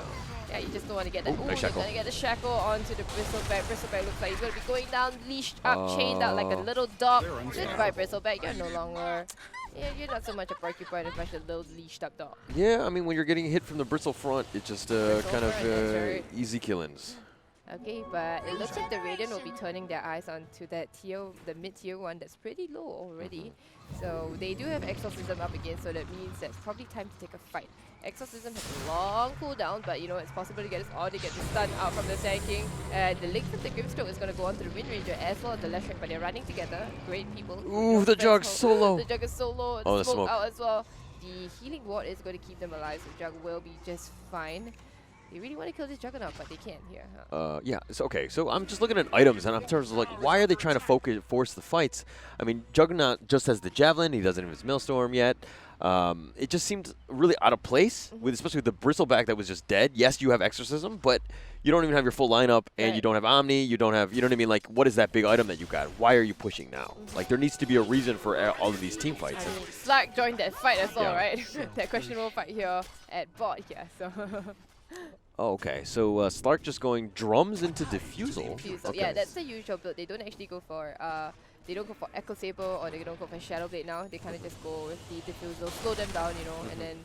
yeah, you just don't want to get that. Ooh, Ooh, nice you're shackle. gonna get the shackle onto the Bristleback. Bristleback looks like he's gonna be going down, leashed up, chained out like a little dog. Goodbye, Bristleback. You're no longer. Yeah, you're not so much a porcupine as much a little leashed up dog. yeah, I mean when you're getting hit from the bristle front, it's just kind of right. easy killings. Okay, but it looks like the Radiant will be turning their eyes onto that tier, the mid-tier one that's pretty low already. So they do have Exorcism up again, so that means that it's probably time to take a fight. Exorcism has a long cooldown, but you know it's possible to get this or to get the stun out from the tanking. And the link from the Grimstroke is going to go on to the Wind Ranger as well as the left track, but they're running together. Great people. Ooh, the Jug's so low. The Jug is so low. It's the smoke smoke out as well. The healing ward is going to keep them alive, so Jug will be just fine. They really want to kill this Juggernaut, but they can't here. Huh? Yeah, so, okay, so I'm just looking at items, and I'm in terms of, like, why are they trying to force the fights? I mean, Juggernaut just has the Javelin. He doesn't have his Maelstrom yet. It just seemed really out of place, with especially with the Bristleback that was just dead. Yes, you have Exorcism, but you don't even have your full lineup, and you don't have Omni. You don't have, you know what I mean? Like, what is that big item that you got? Why are you pushing now? Like, there needs to be a reason for all of these team fights. I mean, Slark joined that fight as well, right? That questionable fight here at bot, yeah. So. Oh, okay. So Slark just going drums into Diffusal. Okay. Yeah, that's the usual build. They don't actually go for Echo Saber or they don't go for Shadow Blade now. They kind of just go with the Diffusal, slow them down, you know, and then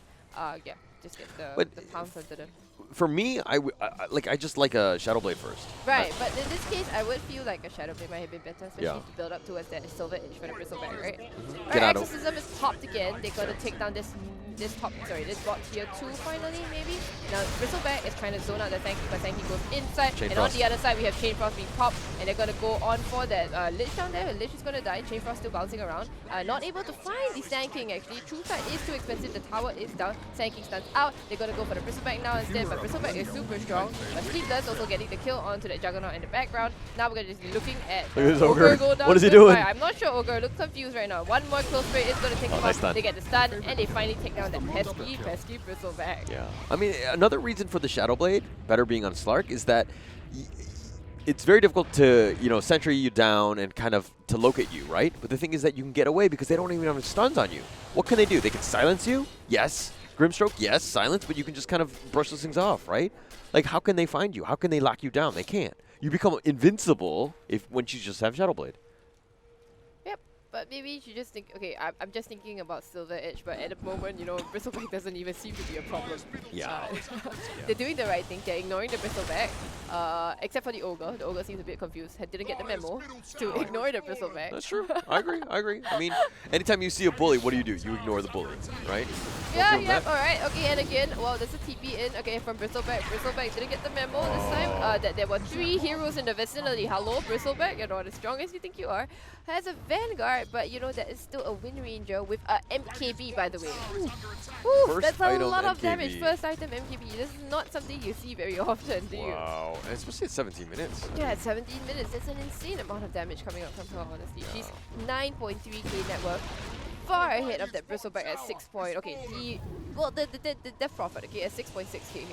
yeah, just get the pounce onto them. For me, I just like a Shadow Blade first. Right, but in this case, I would feel like a Shadow Blade might have been better, especially to build up towards that Silver Edge for the Bristleback, right? Get out of Exorcism is popped again. They're gonna take down this bot tier 2 finally, maybe. Now Bristleback is trying to zone out the tanky, but tanky goes inside, Chain and Frost. on the other side we have Chain Frost being popped, and they're gonna go on for that Lich down there. Lich is gonna die. Chain Frost still bouncing around. Not able to find the Sand actually. True Sight is too expensive. The tower is down. Sand stuns out. They're gonna go for the Bristleback now instead, but Bristleback is super strong. But Sleepless also getting the kill onto that Juggernaut in the background. Now we're gonna just be looking at Ogre go down. What is he doing? I'm not sure. Ogre looks confused right now. One more close spray is gonna take him nice out. They get the stun, and they finally take down that pesky Bristleback. Yeah. I mean, another reason for the Shadow Blade better being on Slark is that it's very difficult to, you know, sentry you down and kind of to locate you, right? But the thing is that you can get away because they don't even have stuns on you. What can they do? They can silence you? Yes. Grimstroke? Yes. Silence, but you can just kind of brush those things off, right? Like, how can they find you? How can they lock you down? They can't. You become invincible when you just have Shadow Blade. But maybe you should just think, okay, I'm just thinking about Silver Edge, but at the moment, you know, Bristleback doesn't even seem to be a problem. Yeah. They're doing the right thing. They're ignoring the Bristleback, except for the Ogre. The Ogre seems a bit confused. Didn't get the memo to ignore the Bristleback. That's true. I agree. I mean, anytime you see a bully, what do? You ignore the bully, right? Yeah, alright. Okay, and again, well, there's a TP in, okay, from Bristleback. Bristleback didn't get the memo this time, that there were 3 heroes in the vicinity. Hello, Bristleback, you're not as strong as you think you are. Has a Vanguard, but you know, that is still a Wind Ranger with a MKB, by the way. Ooh, that's a lot of damage. First item MKB. This is not something you see very often, do you? Wow, especially at 17 minutes. Yeah, at 17 minutes. That's an insane amount of damage coming up from her, honestly. Yeah. She's 9.3k net worth. Far ahead of that Bristleback at 6 point. Okay, the Death Prophet, okay, at 6.6k here.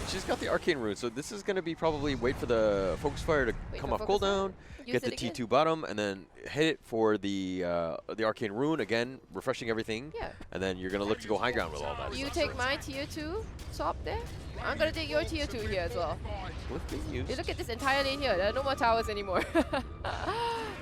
She's got the Arcane Rune, so this is going to be probably wait for the Focus Fire to come off cooldown, get the T2 bottom, and then hit it for the Arcane Rune, again, refreshing everything. Yeah. And then you're going to look to go high ground with all that. You take my tier 2 top there. I'm going to take your tier 2 here as well. You look at this entire lane here. There are no more towers anymore.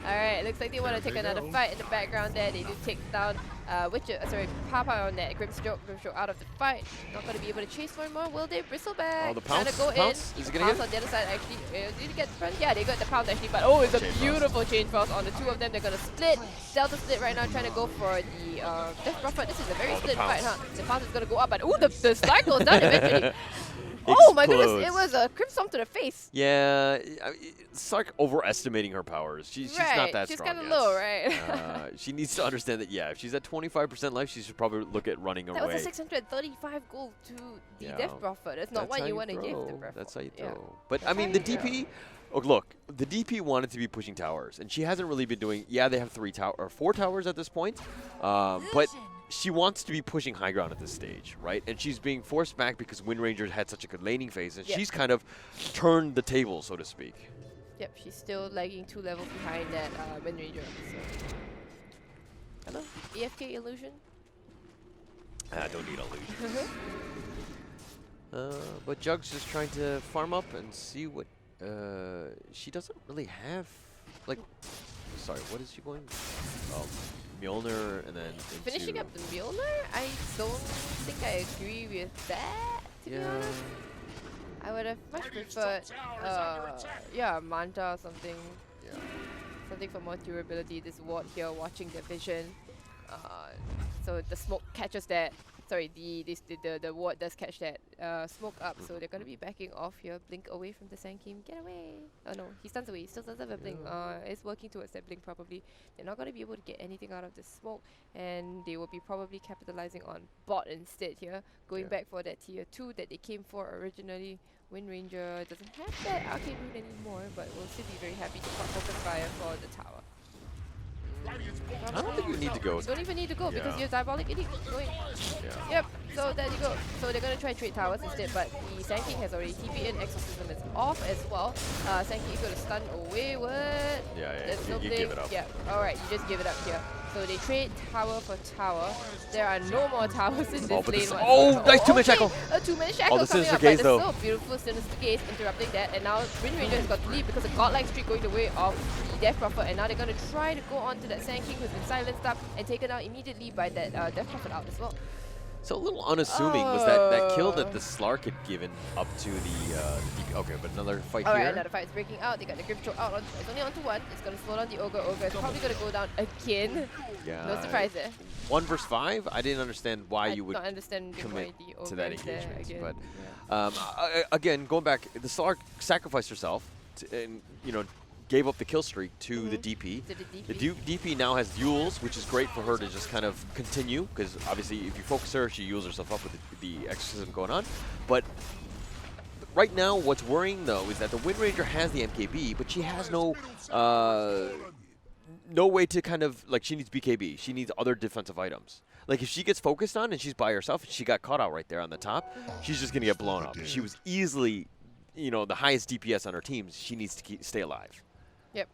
Alright, looks like they want to take another fight in the background there. They do take down Papa on that. Grimstroke out of the fight. Not going to be able to chase more. Will they? Bristleback. Oh, the pounce. Go Is it going to get on the other side actually. Did he get the front? Yeah, they got the pounce actually. But oh, it's a beautiful Chain Frost on the 2 of them. They're going to split. Delta split right now, trying to go for the Death Prophet. This is a very split fight, huh? The pounce is going to go up, but ooh, the slide goes down eventually. Oh my goodness, it was a Crimson to the face. Yeah, it's like overestimating her powers. She's not that strong. She's kind of low, right? She needs to understand that, yeah, if she's at 25% life, she should probably look at running away. That was a 635 gold to the Death Prophet. That's not what you want to give to Prophet. That's how you throw. But, I mean, the DP... Oh, look, the DP wanted to be pushing towers, and she hasn't really been doing... Yeah, they have 4 towers at this point, but... She wants to be pushing high ground at this stage, right? And she's being forced back because Wind Ranger had such a good laning phase, and she's kind of turned the table, so to speak. Yep, she's still lagging 2 levels behind that Wind Ranger. So. Hello? AFK illusion? I don't need illusions. But Jug's just trying to farm up and see what... she doesn't really have... Like... Sorry, what is she going? Oh, Mjolnir and then finishing up the Mjolnir? I don't think I agree with that, to be honest. I would have much preferred, yeah, Manta or something. Yeah. Something for more durability. This ward here watching the vision. So the smoke catches that. Sorry, the ward does catch that smoke up. So they're gonna be backing off here. Blink away from the Sankim. Get away! Oh no, he stuns away. He still does have a blink. It's working towards that blink probably. They're not gonna be able to get anything out of the smoke, and they will be probably capitalizing on bot instead here. Going back for that tier 2 that they came for originally. Wind Ranger doesn't have that arcade rune anymore, but will still be very happy to focus fire for the tower. I don't think you need to go. You don't even need to go because you're Diabolic Edict going. Yeah. Yep, so there you go. So they're going to try trade towers instead, but the Sand King has already TP in, Exorcism is off as well. Sand King is going to stun away. What? Yeah, There's no you blink. give it up. Yeah, alright, you just give it up here. So they trade tower for tower. There are no more towers in this lane. Nice 2-minute shackle. A 2-minute shackle the coming Sinister up, Gaze but though. it's so beautiful Sinister Gaze interrupting that, and now Wind Ranger has got to leave because the godlike streak going the way of the Death Prophet, and now they're going to try to go on to that Sand King who's been silenced up and taken out immediately by that Death Prophet out as well. So a little unassuming was that kill that the Slark had given up to the DP. Okay, but another fight here. Alright, another fight is breaking out. They got the Grip Choke out. It's only on to 1. It's going to slow down the Ogre. Ogre is probably going to go down again. Yeah. No surprise there. 1 versus 5? I didn't understand why you would commit to that engagement. But again, going back, the Slark sacrificed herself and, you know, gave up the kill streak to the DP. The DP now has Yules, which is great for her to just kind of continue, because obviously if you focus her, she Yules herself up with the exorcism going on. But right now, what's worrying though is that the Wind Ranger has the MKB, but she has no way to kind of, like, she needs BKB. She needs other defensive items. Like, if she gets focused on and she's by herself, and she got caught out right there on the top, she's just going to get blown up. She was easily, you know, the highest DPS on her team. She needs to stay alive. Yep.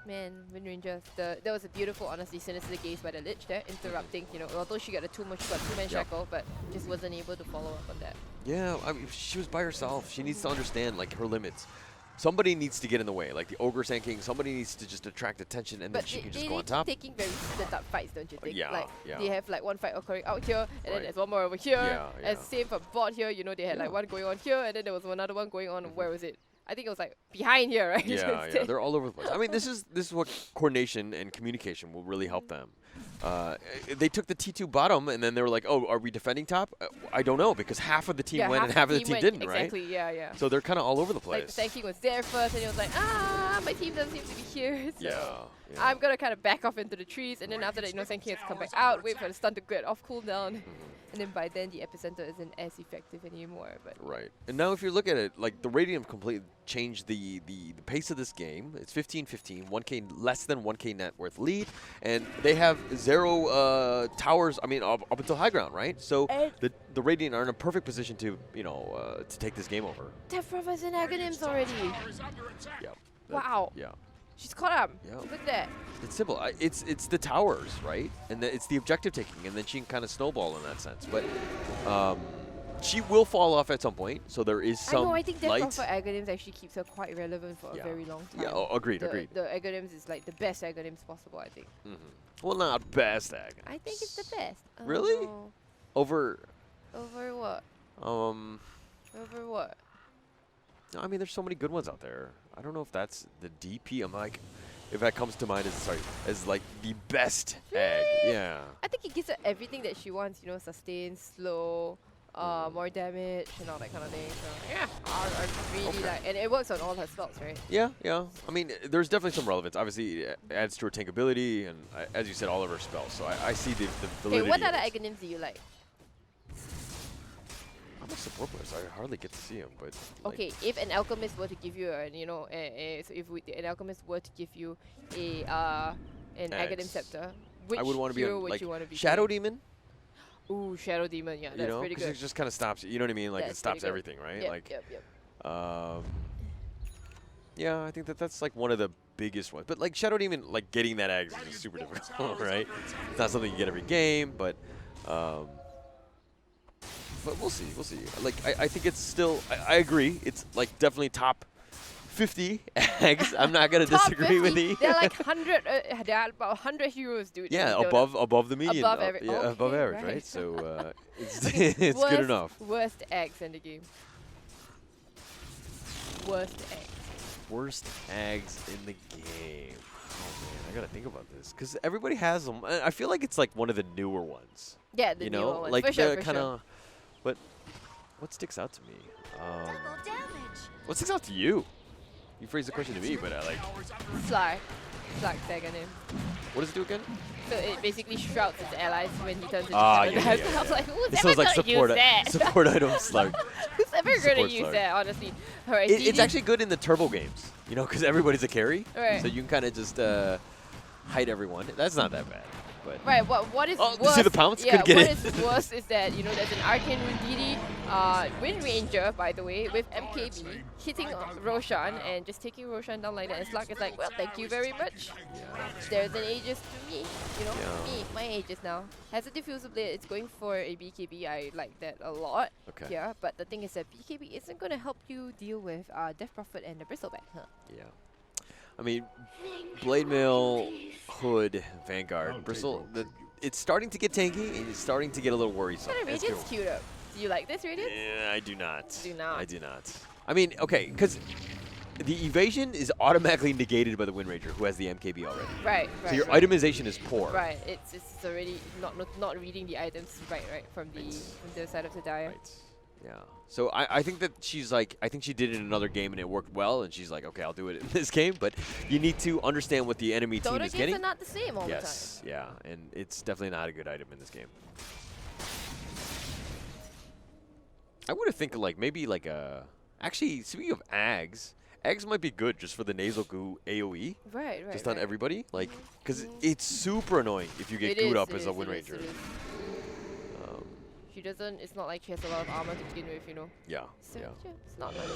Man, Wind Ranger, that was a beautiful, honestly, Sinister Gaze by the Lich there, interrupting, you know, although she got a 2-man shackle, but just wasn't able to follow up on that. Yeah, I mean, she was by herself. She needs to understand, like, her limits. Somebody needs to get in the way, like the Ogre Sand King. Somebody needs to just attract attention, and then she can just go on top. Taking very split up fights, don't you think? Yeah, like, yeah. They have like one fight occurring out here, and then there's one more over here. Yeah, yeah. And same for bot here, you know, they had like one going on here, and then there was another one going on. Where was it? I think it was like behind here, right? Yeah, yeah, they're all over the place. I mean, this is what coordination and communication will really help them. They took the T2 bottom, and then they were like, "Oh, are we defending top?" I don't know, because half of the team went and half of the team didn't, right? Exactly. Yeah, yeah. So they're kind of all over the place. Like the Sand King was there first, and he was like, my team doesn't seem to be here. So yeah. I'm gonna kind of back off into the trees, and then after that, you know, Sand King has to come back out, wait for the stun to get off cooldown. And then by then, the epicenter isn't as effective anymore. But right. And now if you look at it, like, the Radiant completely changed the pace of this game. It's 15-15, 1K, less than 1K net worth lead. And they have 0 towers, I mean, up until high ground, right? So the Radiant are in a perfect position to, you know, to take this game over. Death Prophet's in Aghanims already. Yeah. Wow. Yeah. She's caught up. Yeah. Look at that. It's simple. It's the towers, right? And it's the objective taking, and then she can kind of snowball in that sense. But she will fall off at some point, so there is some I think Death light. Prophet Aghanims actually keeps her quite relevant for a very long time. Yeah, agreed. The Aghanims is like the best Aghanims possible, I think. Well, not best Aghanims. I think it's the best. Really? Over what? Over what? No, I mean, there's so many good ones out there. I don't know if that's the DP. I'm like, if that comes to mind as like the best Ag. Yeah. I think it gives her everything that she wants. You know, sustain, slow, more damage, and all that kind of thing. So yeah, I really like, and it works on all her spells, right? Yeah, yeah. I mean, there's definitely some relevance. Obviously, it adds to her tankability, and as you said, all of her spells. So I see the validity. Okay, what other Aghanims do you like? I'm a support player, so I hardly get to see him. But like, okay, if an alchemist were to give you an alchemist were to give you an Aghanim scepter, which I would want to be hero on, would like, you want to be? Shadow Demon. Ooh, Shadow Demon, yeah, that's pretty good. Because it just kind of stops. You know what I mean? Like, That's it stops pretty good. everything, right? Yep, like, yep. Yeah, I think that's like one of the biggest ones. But like Shadow Demon, like getting that egg is super difficult, right? It's not something you get every game, but we'll see. We'll see. Like I think it's still. I agree. It's like definitely top 50 eggs. I'm not gonna disagree with you. They're like 100. They're about 100 heroes, dude. Yeah, above the median. Above average. Yeah, Okay, above average, right? So it's good enough. Worst eggs in the game. Worst eggs. Worst eggs in the game. Oh man, I gotta think about this because everybody has them. I feel like it's like one of the newer ones. Yeah, the you newer know, ones. like for sure, kind of. But what sticks out to me? What sticks out to you? You phrased the question to me, but I like. Slark. Slark's second name. What does it do again? So it basically shrouds its allies when he turns into yeah. I was like, who's This ever was like gonna use that? support item Slark. Who's ever gonna Support use Slark. that, honestly? Alright, It's actually good in the turbo games, you know, because everybody's a carry. Right. So you can kind of just hide everyone. That's not that bad. But right, what is worse? You see the pounce? Yeah, Couldn't get what is worse is that, you know, there's an Arcane Rundidi, Wind Ranger, by the way, with MKB, hitting Roshan and just taking Roshan down like that. And Slark is like, well, thank you very much. There's an Aegis to me, you know, my Aegis now. Has a diffuser blade, it's going for a BKB, I like that a lot. Okay. Yeah, but the thing is that BKB isn't going to help you deal with Death Prophet and the Bristleback, huh? Yeah. I mean, Blade Mail, Hood, Vanguard, Bristle, it's starting to get tanky and it's starting to get a little worrisome. What kind of Radiant's queued up? Do you like this Radiant? Yeah, I do not. Do not. I do not. I mean, okay, because the evasion is automatically negated by the Wind Ranger, who has the MKB already. Right. So your itemization is poor. Right. It's already not reading the items right from the side of the die. Right. Yeah. So I think that she's like, I think she did it in another game and it worked well, and she's like, okay, I'll do it in this game. But you need to understand what the enemy team is getting. Games are not the same all the time. Yes. Yeah. And it's definitely not a good item in this game. I would have think like maybe like a. Actually, speaking of Ags might be good just for the nasal goo AoE. Right. Just on everybody, like, because it's super annoying if you get gooed up as a Wind Ranger. She doesn't. It's not like she has a lot of armor to begin with, you know. Yeah. So, Yeah. it's not much.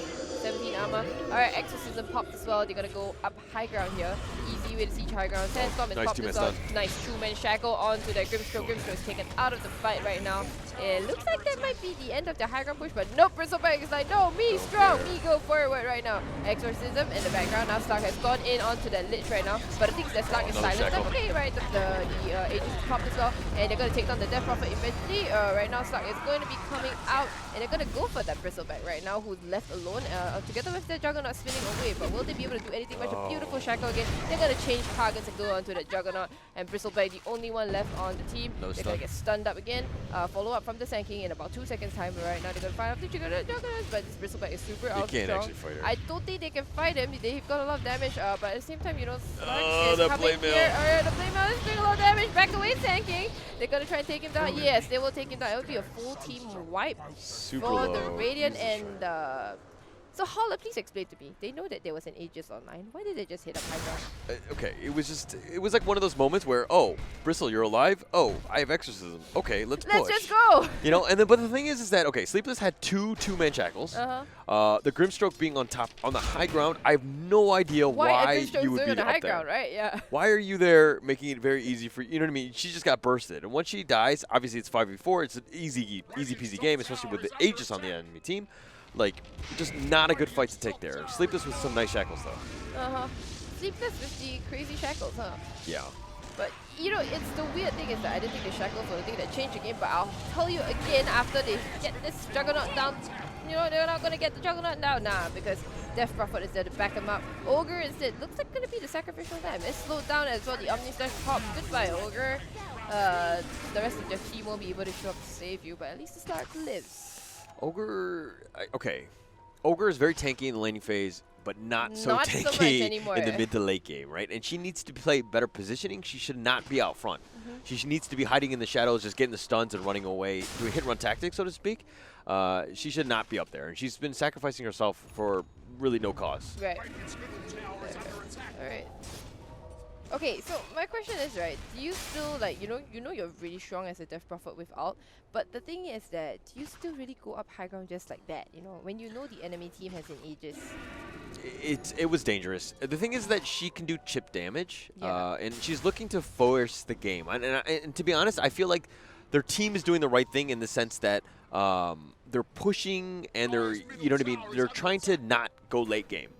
17 armor. Alright, Exorcism popped as well. They're gonna go up high ground here. Easy way to siege high ground. Sandstorm is Nice popped two-man as well. stun. Nice two-man shackle onto that Grimstroke. Grimstroke is taken out of the fight right now. It looks like that might be the end of the high ground push, but nope. Bristleback is like, no, me strong, me go forward right now. Exorcism in the background. Now Slark has gone in onto that lich right now, but the thing is that Slark is silenced. Okay, right. The Aegis is popped as well, and they're gonna take down the Death Prophet eventually. Right now, Slark is going to be coming out, and they're going to go for that Bristleback right now, who's left alone together with their Juggernaut spinning away. But will they be able to do anything much? A beautiful shackle again. They're going to change targets and go onto that Juggernaut, and Bristleback, the only one left on the team. They're going to get stunned up again. Follow up from the Sand King in about 2 seconds time. But right now, they're going to fight off the Juggernauts, but this Bristleback is super out strong. I don't think they can fight him. They've got a lot of damage, but at the same time, you know, Slark is coming here. Alright, the Blade Mail is doing a lot of damage. Back away, Sand King. They're going to try and take him down. Yes, they will take him down. It will be a full team wipe Super for low. the Radiant and so Holla, please explain to me. They know that there was an Aegis online. Why did they just hit up high ground? Okay, it was like one of those moments where, oh, Bristle, you're alive? Oh, I have Exorcism. Okay, let's push. Let's just go! You know, and then, but the thing is that, okay, Sleepless had two-man shackles. The Grimstroke being on top, on the high ground, I have no idea why you would be on the high up there. ground, right? Yeah. Why are you there making it very easy for, you know what I mean? She just got bursted. And once she dies, obviously it's 5v4. It's an easy peasy game, especially with the Aegis on the enemy team. Like, just not a good fight to take there. Sleepless with some nice shackles, though. Sleepless with the crazy shackles, huh? Yeah. But, you know, it's the weird thing is that I didn't think the shackles were the thing that changed the game, but I'll tell you again after they get this Juggernaut down, you know, they're not going to get the Juggernaut down. Nah, because Death Prophet is there to back him up. Ogre instead looks like going to be the sacrificial lamb. It's slowed down as well. The Omni Slash pops. Goodbye, Ogre. The rest of your team won't be able to show up to save you, but at least the Slark lives. Ogre, okay. Ogre is very tanky in the laning phase, but not so tanky so much anymore, in the mid to late game, right? And she needs to play better positioning. She should not be out front. She needs to be hiding in the shadows, just getting the stuns and running away, doing hit-run tactics, so to speak. She should not be up there, and she's been sacrificing herself for really no cause. Right. All right. Okay, so my question is, right, do you still, like, you know you're really strong as a Death Prophet with ult, but the thing is that, do you still really go up high ground just like that, you know, when you know the enemy team has an Aegis? It was dangerous. The thing is that she can do chip damage, Yeah. and she's looking to force the game. And to be honest, I feel like their team is doing the right thing in the sense that they're pushing and they're, you know what I mean, they're trying to not go late game.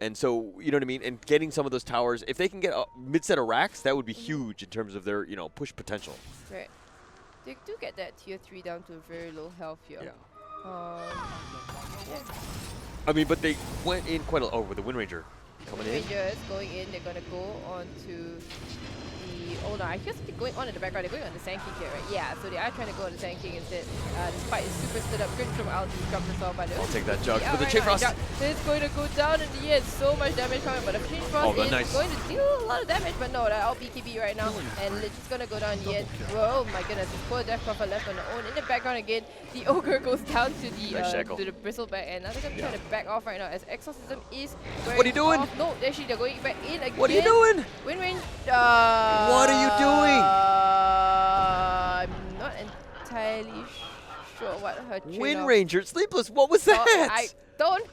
And so, you know what I mean, and getting some of those towers, if they can get a mid-set of racks, that would be huge in terms of their, you know, push potential. Right. They do get that tier 3 down to very low health here. Yeah. I mean, but they went in quite a lot. Oh, with the Wind Ranger coming in. Rangers going in, they're going to go on to the... Oh no, I hear something going on in the background. They're going on the Sand King here, right? Yeah, so they are trying to go on the Sand King instead. This fight is super split up. Good from out to drop this off by the... I'll take that jug for the right Chain now, Frost. This is going to go down in the end. So much damage coming, but the Chain Frost is going to deal a lot of damage, but no, they're out BKB right now. And Lich is going to go down in the end. Whoa, my goodness, this poor Death Prophet left on their own. In the background again, the Ogre goes down to the Bristleback, and now they're going to try to back off right now as Exorcism is wearing What are you doing? off. No, actually, they're going back in again. What are you doing? Wind Ranger. What are you doing? I'm not entirely sure what her Wind Ranger, Sleepless, what was that? I don't...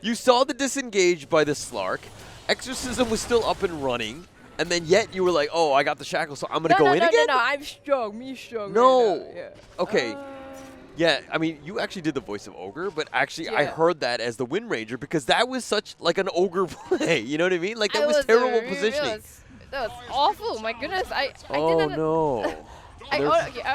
You saw the disengage by the Slark. Exorcism was still up and running. And then yet you were like, oh, I got the shackle, so I'm going to go in again? No, I'm strong. Me strong. No. Right now. Yeah. Okay. Yeah, I mean, you actually did the voice of Ogre, but actually I heard that as the Wind Ranger because that was such like an Ogre play. You know what I mean? Like that was terrible positioning. That was awful. My goodness. I oh, didn't... no. I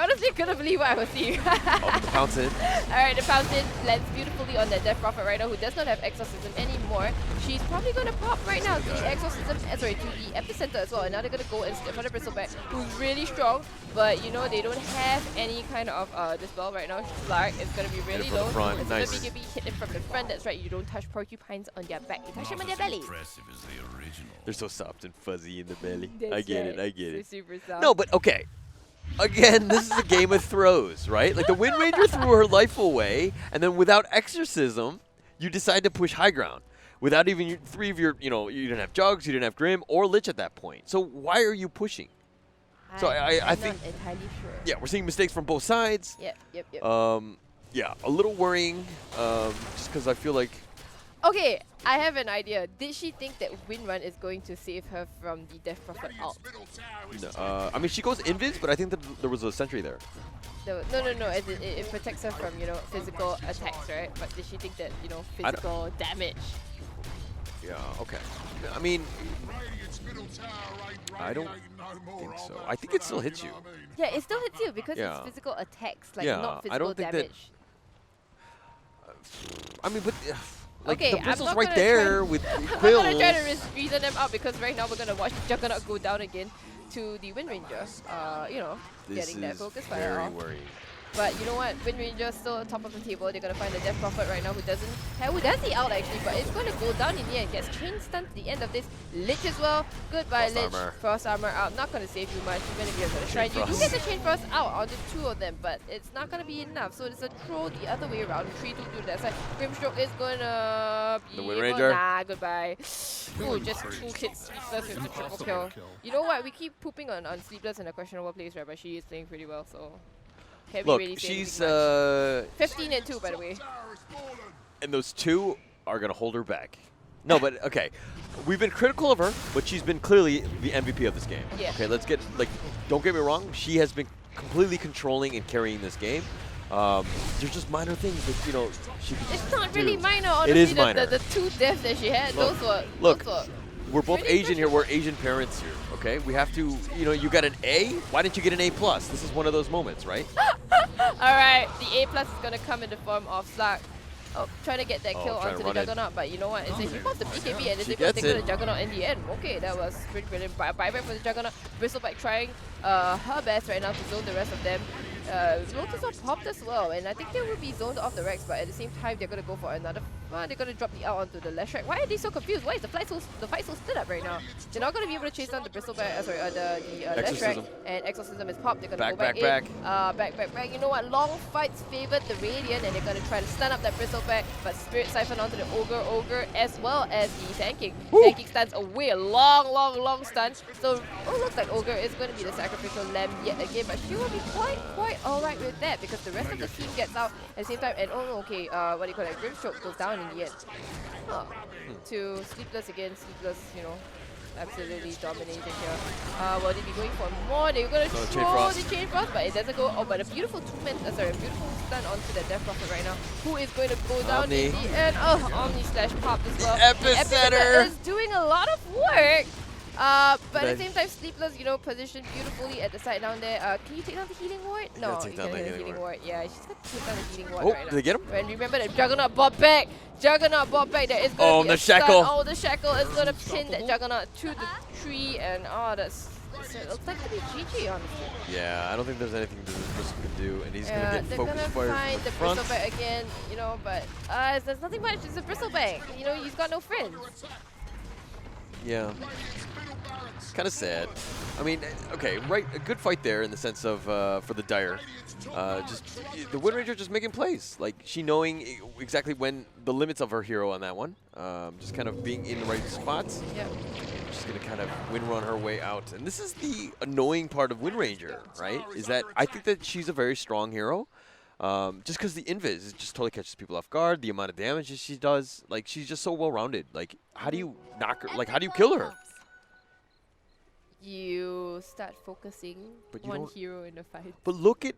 honestly couldn't believe what I was seeing. Oh, the Fountain. Alright, the Fountain lands beautifully on that Death Prophet right now, who does not have Exorcism anymore. She's probably going to pop right now to the Exorcism, to the Epicenter as well. And now they're going to go and step on the Bristleback, who's really strong. But, you know, they don't have any kind of dispel right now. Slark is going to be really low. Front. Nice. So the BKB hit them from the front. That's right, you don't touch porcupines on their back. You touch them on their belly. They're so soft and fuzzy in the belly. That's I get right. it. They're super soft. No, but okay. Again, this is a game of throws, right? Like the Wind Ranger threw her life away, and then without Exorcism, you decide to push high ground. Without even three of your, you know, you didn't have Jugs, you didn't have Grim or Lich at that point. So why are you pushing? So I think, not entirely sure. yeah, we're seeing mistakes from both sides. Yep. Yeah, a little worrying, just because I feel like. Okay, I have an idea. Did she think that Windrun is going to save her from the Death Prophet ult? No, I mean, she goes invis, but I think that there was a sentry there. No. It protects her from, you know, physical attacks, right? But did she think that, you know, physical damage? Yeah, okay. I mean, I don't think so. I think it still hits you. Yeah, it still hits you because it's physical attacks, like not physical I don't think damage. I mean, but like okay, the bristle's right there with Quills. I'm gonna try to reason them out because right now we're gonna watch Juggernaut go down again to the Wind Ranger. You know, getting that focus fire off. Worrying. But you know what? Wind Ranger still on top of the table. They're gonna find the Death Prophet right now who does the out actually, but it's gonna go down in the end. Gets chain stunned at the end of this. Lich as well. Goodbye, Lich. Frost armor out. Not gonna save you much. You're gonna be able to try. You do get the chain frost out on the two of them, but it's not gonna be enough. So it's a throw the other way around. 3-2 to that side. Grimstroke is gonna be the Wind Ranger. Nah, goodbye. Ooh, just 2 hits. Sleepless with the triple kill. You know what? We keep pooping on Sleepless in a questionable place, right? But she is playing pretty well, so. Look, really she's 15 and 2, by the way. And those two are gonna hold her back. No, but okay, we've been critical of her, but she's been clearly the MVP of this game. Yeah. Okay, let's get don't get me wrong, she has been completely controlling and carrying this game. There's just minor things that she can. It's not really minor. Honestly, it is minor. The 2 deaths that she had, look, those were. We're both Asian here. We're Asian parents here. Okay, we have to. You got an A. Why didn't you get an A+? This is one of those moments, right? All right, the A+ is gonna come in the form of Slark. Oh, trying to get that kill onto the Juggernaut, but you know what? It's he pops the BKB and it's able to take the Juggernaut in the end. Okay, that was pretty brilliant. Buyback for the Juggernaut. Bristleback trying her best right now to zone the rest of them. Lotus are popped as well, and I think they will be zoned off the Rex, but at the same time, they're going to go for another Well, they're gonna drop the out onto the left track. Why are they so confused? Why is the fight so split up right now? They're not gonna be able to chase down the bristleback. The left track, and Exorcism is popped. They're gonna go back in. Back. You know what? Long fights favored the Radiant, and they're gonna try to stun up that bristleback. But Spirit Siphon onto the Ogre, as well as the tanking. Tanking stuns away a long stun. So looks like Ogre is going to be the sacrificial lamb yet again, but she will be quite alright with that because the rest of the team gets out at the same time. And what do you call that? Grimstroke goes down in the end. To Sleepless again. Sleepless, you know, absolutely dominating here. Will they be going for more? They're going to throw the Chain Frost, but it doesn't go. Oh, but a beautiful beautiful stun onto the Death Prophet right now. Who is going to go down in the end? Oh, Omni slash popped as well. Epicenter is doing a lot of work. But at the same time, Sleepless, you know, positioned beautifully at the side down there. Can you take down the healing ward? No, you can't take the healing ward. Yeah, she's got to take down the healing ward right now. Did they get him? And remember that Juggernaut bought back. There is going to be the a shackle. Stun. Oh, the shackle is going to pin that Juggernaut to the tree. And it looks like to be GG, honestly. Yeah, I don't think there's anything that Bristol can do. And he's going to get focus fire. They're going to find the Bristleback again, you know, but there's nothing much. It's a Bristleback. You know, he's got no friends. Yeah. It's kind of sad. I mean, okay, right, a good fight there in the sense of for the Dire. Just the Wind Ranger just making plays, like she knowing exactly when the limits of her hero on that one. Just kind of being in the right spots. Yeah. She's gonna kind of wind run her way out, and this is the annoying part of Wind Ranger, right? Is that I think that she's a very strong hero. Just because the invis just totally catches people off guard, the amount of damage that she does, like she's just so well rounded. Like, how do you knock her? Like, how do you kill her? You start focusing one hero in the fight. But look at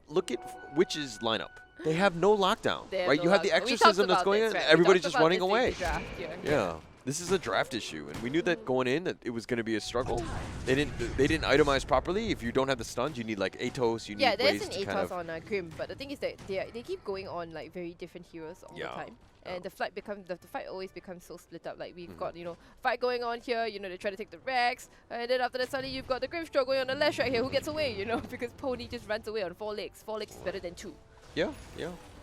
Witch's lineup. They have no lockdown, right? You have the exorcism that's going on. Everybody's just running away. Yeah. This is a draft issue, and we knew that going in that it was going to be a struggle. They didn't itemize properly. If you don't have the stuns, you need like Atos. You need ways to kind of. Yeah, there's an Atos on Grim, but the thing is that they keep going on like very different heroes all the time. And the fight always becomes so split up. Like we've got, you know, fight going on here, you know, they try to take the Rex, and then after that suddenly you've got the Grimstroke going on the left right here. Who gets away, you know, because Pony just runs away on 4 legs. 4 legs is better than 2. Yeah.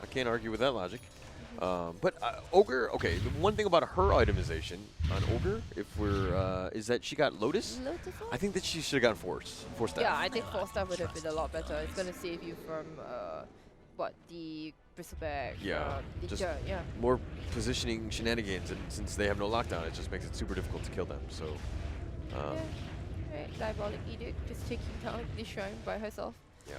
I can't argue with that logic. But Ogre, okay, the one thing about her itemization on Ogre, is that she got Lotus. I think that she should have gotten Force Staff. Yeah, I think Force Staff would have been a lot better. It's going to save you from, the Bristleback. Just more positioning shenanigans, and since they have no lockdown, it just makes it super difficult to kill them. So, right, Diabolic Edict just taking down this shrine by herself. Yeah.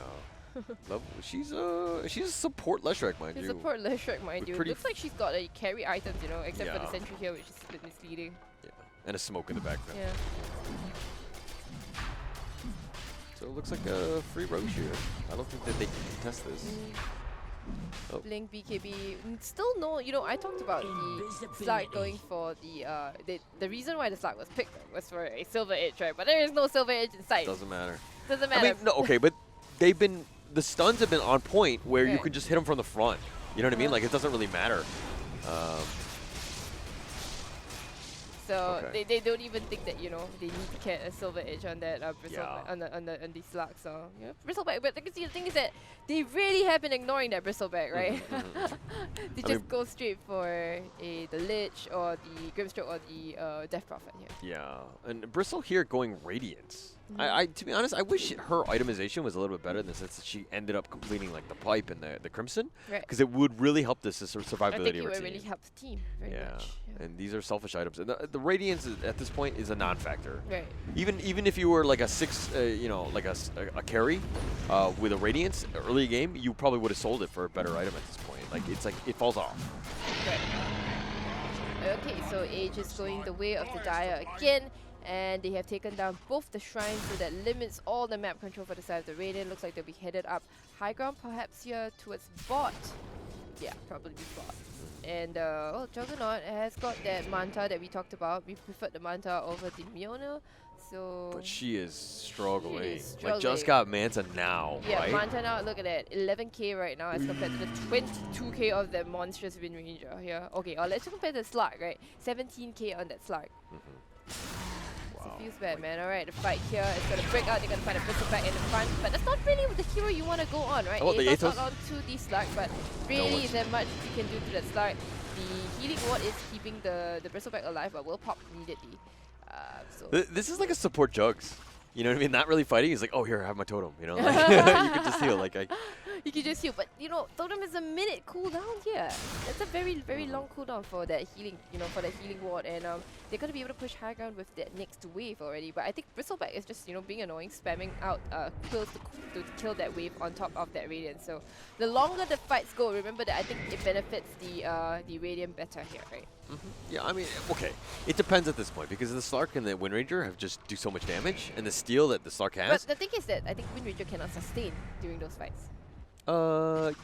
She's a support Leshrac, mind you. She's a support Leshrac, mind you. It looks like she's got carry items, you know, except for the sentry here, which is a bit misleading. Yeah, and a smoke in the background. Yeah. So it looks like a free Roche here. I don't think that they can contest this. Blink, BKB, still no, you know, I talked about the Slug going for the reason why the Slug was picked was for a Silver Edge, right? But there is no Silver Edge in sight. Doesn't matter. Doesn't matter. I mean, no, okay, but the stuns have been on point where you can just hit them from the front. You know what I mean? Like, it doesn't really matter. So they don't even think that, you know, they need to get a Silver Edge on that on the Slug. So Bristleback, but the thing is that they really have been ignoring that Bristleback, right? They just go straight for the Lich or the Grimstroke or the Death Prophet here. Yeah, and Bristle here going Radiance. To be honest, I wish her itemization was a little bit better in the sense that she ended up completing like the Pipe and the Crimson, because it would really help the survivability of her team. I think it would really help the team very much. Yeah. And these are selfish items. And the Radiance at this point is a non-factor. Right. Even if you were like a 6, you know, like a carry with a Radiance early game, you probably would have sold it for a better item at this point. Like it's like it falls off. Right. Okay, so Age is going the way of the Dire again. And they have taken down both the shrines, so that limits all the map control for the side of the Radiant. Looks like they'll be headed up high ground, perhaps here towards bot. Yeah, probably bot. And Juggernaut has got that Manta that we talked about. We preferred the Manta over the Mjolnir. So but she is struggling. Like, just got Manta now, yeah, right? Manta now, look at that. 11k right now as compared to the 22k of that monstrous Wind Ranger here. Okay, let's compare the Slug, right? 17k on that Slug. So it feels bad, man. Alright, the fight here is going to break out. They're going to find a Bristleback in the front. But that's not really the hero you want to go on, right? Oh, the Atos not on to the Slug, but really is there much you can do to that Slug. the healing ward is keeping the bristleback alive, but will pop immediately. So This is like a support Jugs. You know what I mean? Not really fighting. He's like, oh, here, I have my totem. You know, like, you can just heal. Like, you can just heal, but you know, totem is a minute cooldown here. That's a very long cooldown for that healing, for that healing ward, and they're gonna be able to push high ground with that next wave already. But I think Bristleback is just being annoying, spamming out kills to kill that wave on top of that Radiant. So the longer the fights go, remember that I think it benefits the Radiant better here, right? Yeah, I mean, okay. It depends at this point because the Slark and the Wind Ranger have just do so much damage, and the steal that the Slark has. But the thing is that I think Wind Ranger cannot sustain during those fights.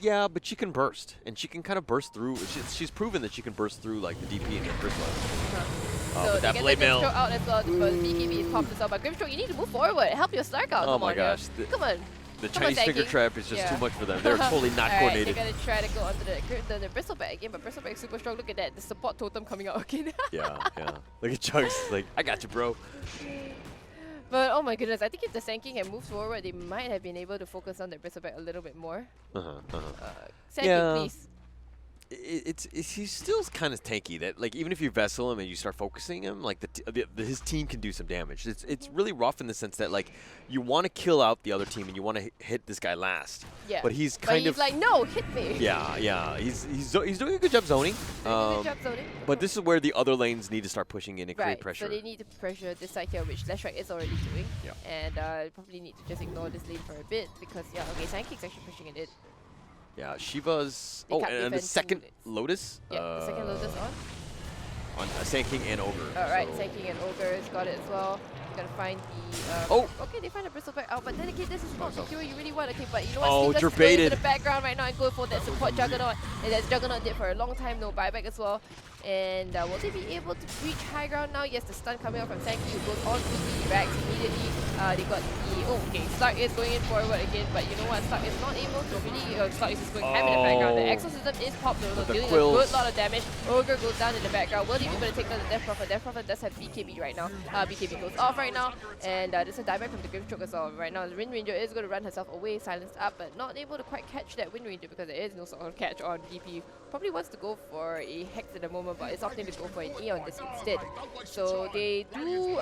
Yeah, but she can burst, and she can kind of burst through. She's proven that she can burst through like the DP and the Grimstroke. So with that they blade get the mail. Grimstroke out as well because BKB is popped as well. But Grimstroke, you need to move forward. Help your Slark out. Oh Come my on, gosh. come on. The Come on, Chinese finger tanking. trap is just too much for them. They're totally not coordinated. They're gonna try to go onto the Bristleback again, but Bristleback is super strong. Look at that, the support totem coming out again. Yeah. Look at Chugs, like, I got you, bro. But oh my goodness, I think if the Sand King had moved forward, they might have been able to focus on the Bristleback a little bit more. Sand King, please. He's still kind of tanky. That like even if you vessel him and you start focusing him, like his team can do some damage. It's really rough in the sense that like you want to kill out the other team and you want to hit this guy last. Yeah. But he's kind of like, no, hit me. Yeah. He's doing a good job zoning. But this is where the other lanes need to start pushing in and create pressure. So they need to pressure this side here, which Leshrac is already doing. Yeah. And probably need to just ignore this lane for a bit because Sand King's actually pushing it in. Yeah, Shiva's. They Oh, can't and the defend second too. Lotus. Yeah, the second Lotus on. Sand King and Ogre. Alright, so. Sand King and Ogre's got it as well. Gonna find the. Okay, they find a Bristleback out, but then again, this is not the hero you really want. Okay, but you know what? Sleepless is going into the background right now and go for that support Juggernaut. And that's Juggernaut did for a long time, no buyback as well. And will they be able to reach high ground now? Yes, the stun coming out from Sand King who goes on to the Rags immediately. They got the. Stark is going in forward again, but you know what? Stark is not able to really. Stark is just going ham in the background. The Exorcism is popped, though, dealing a good lot of damage. Ogre goes down in the background. Will they be able to take down the Death Prophet? Death Prophet does have BKB right now. BKB goes off right now. And there's a dieback from the Grimstroke as well. Right now, the Wind Ranger is going to run herself away, silenced up, but not able to quite catch that Wind Ranger because there is no sort of catch on DP. Probably wants to go for a Hex at the moment, but it's opting to go for an E on this instead. So they do,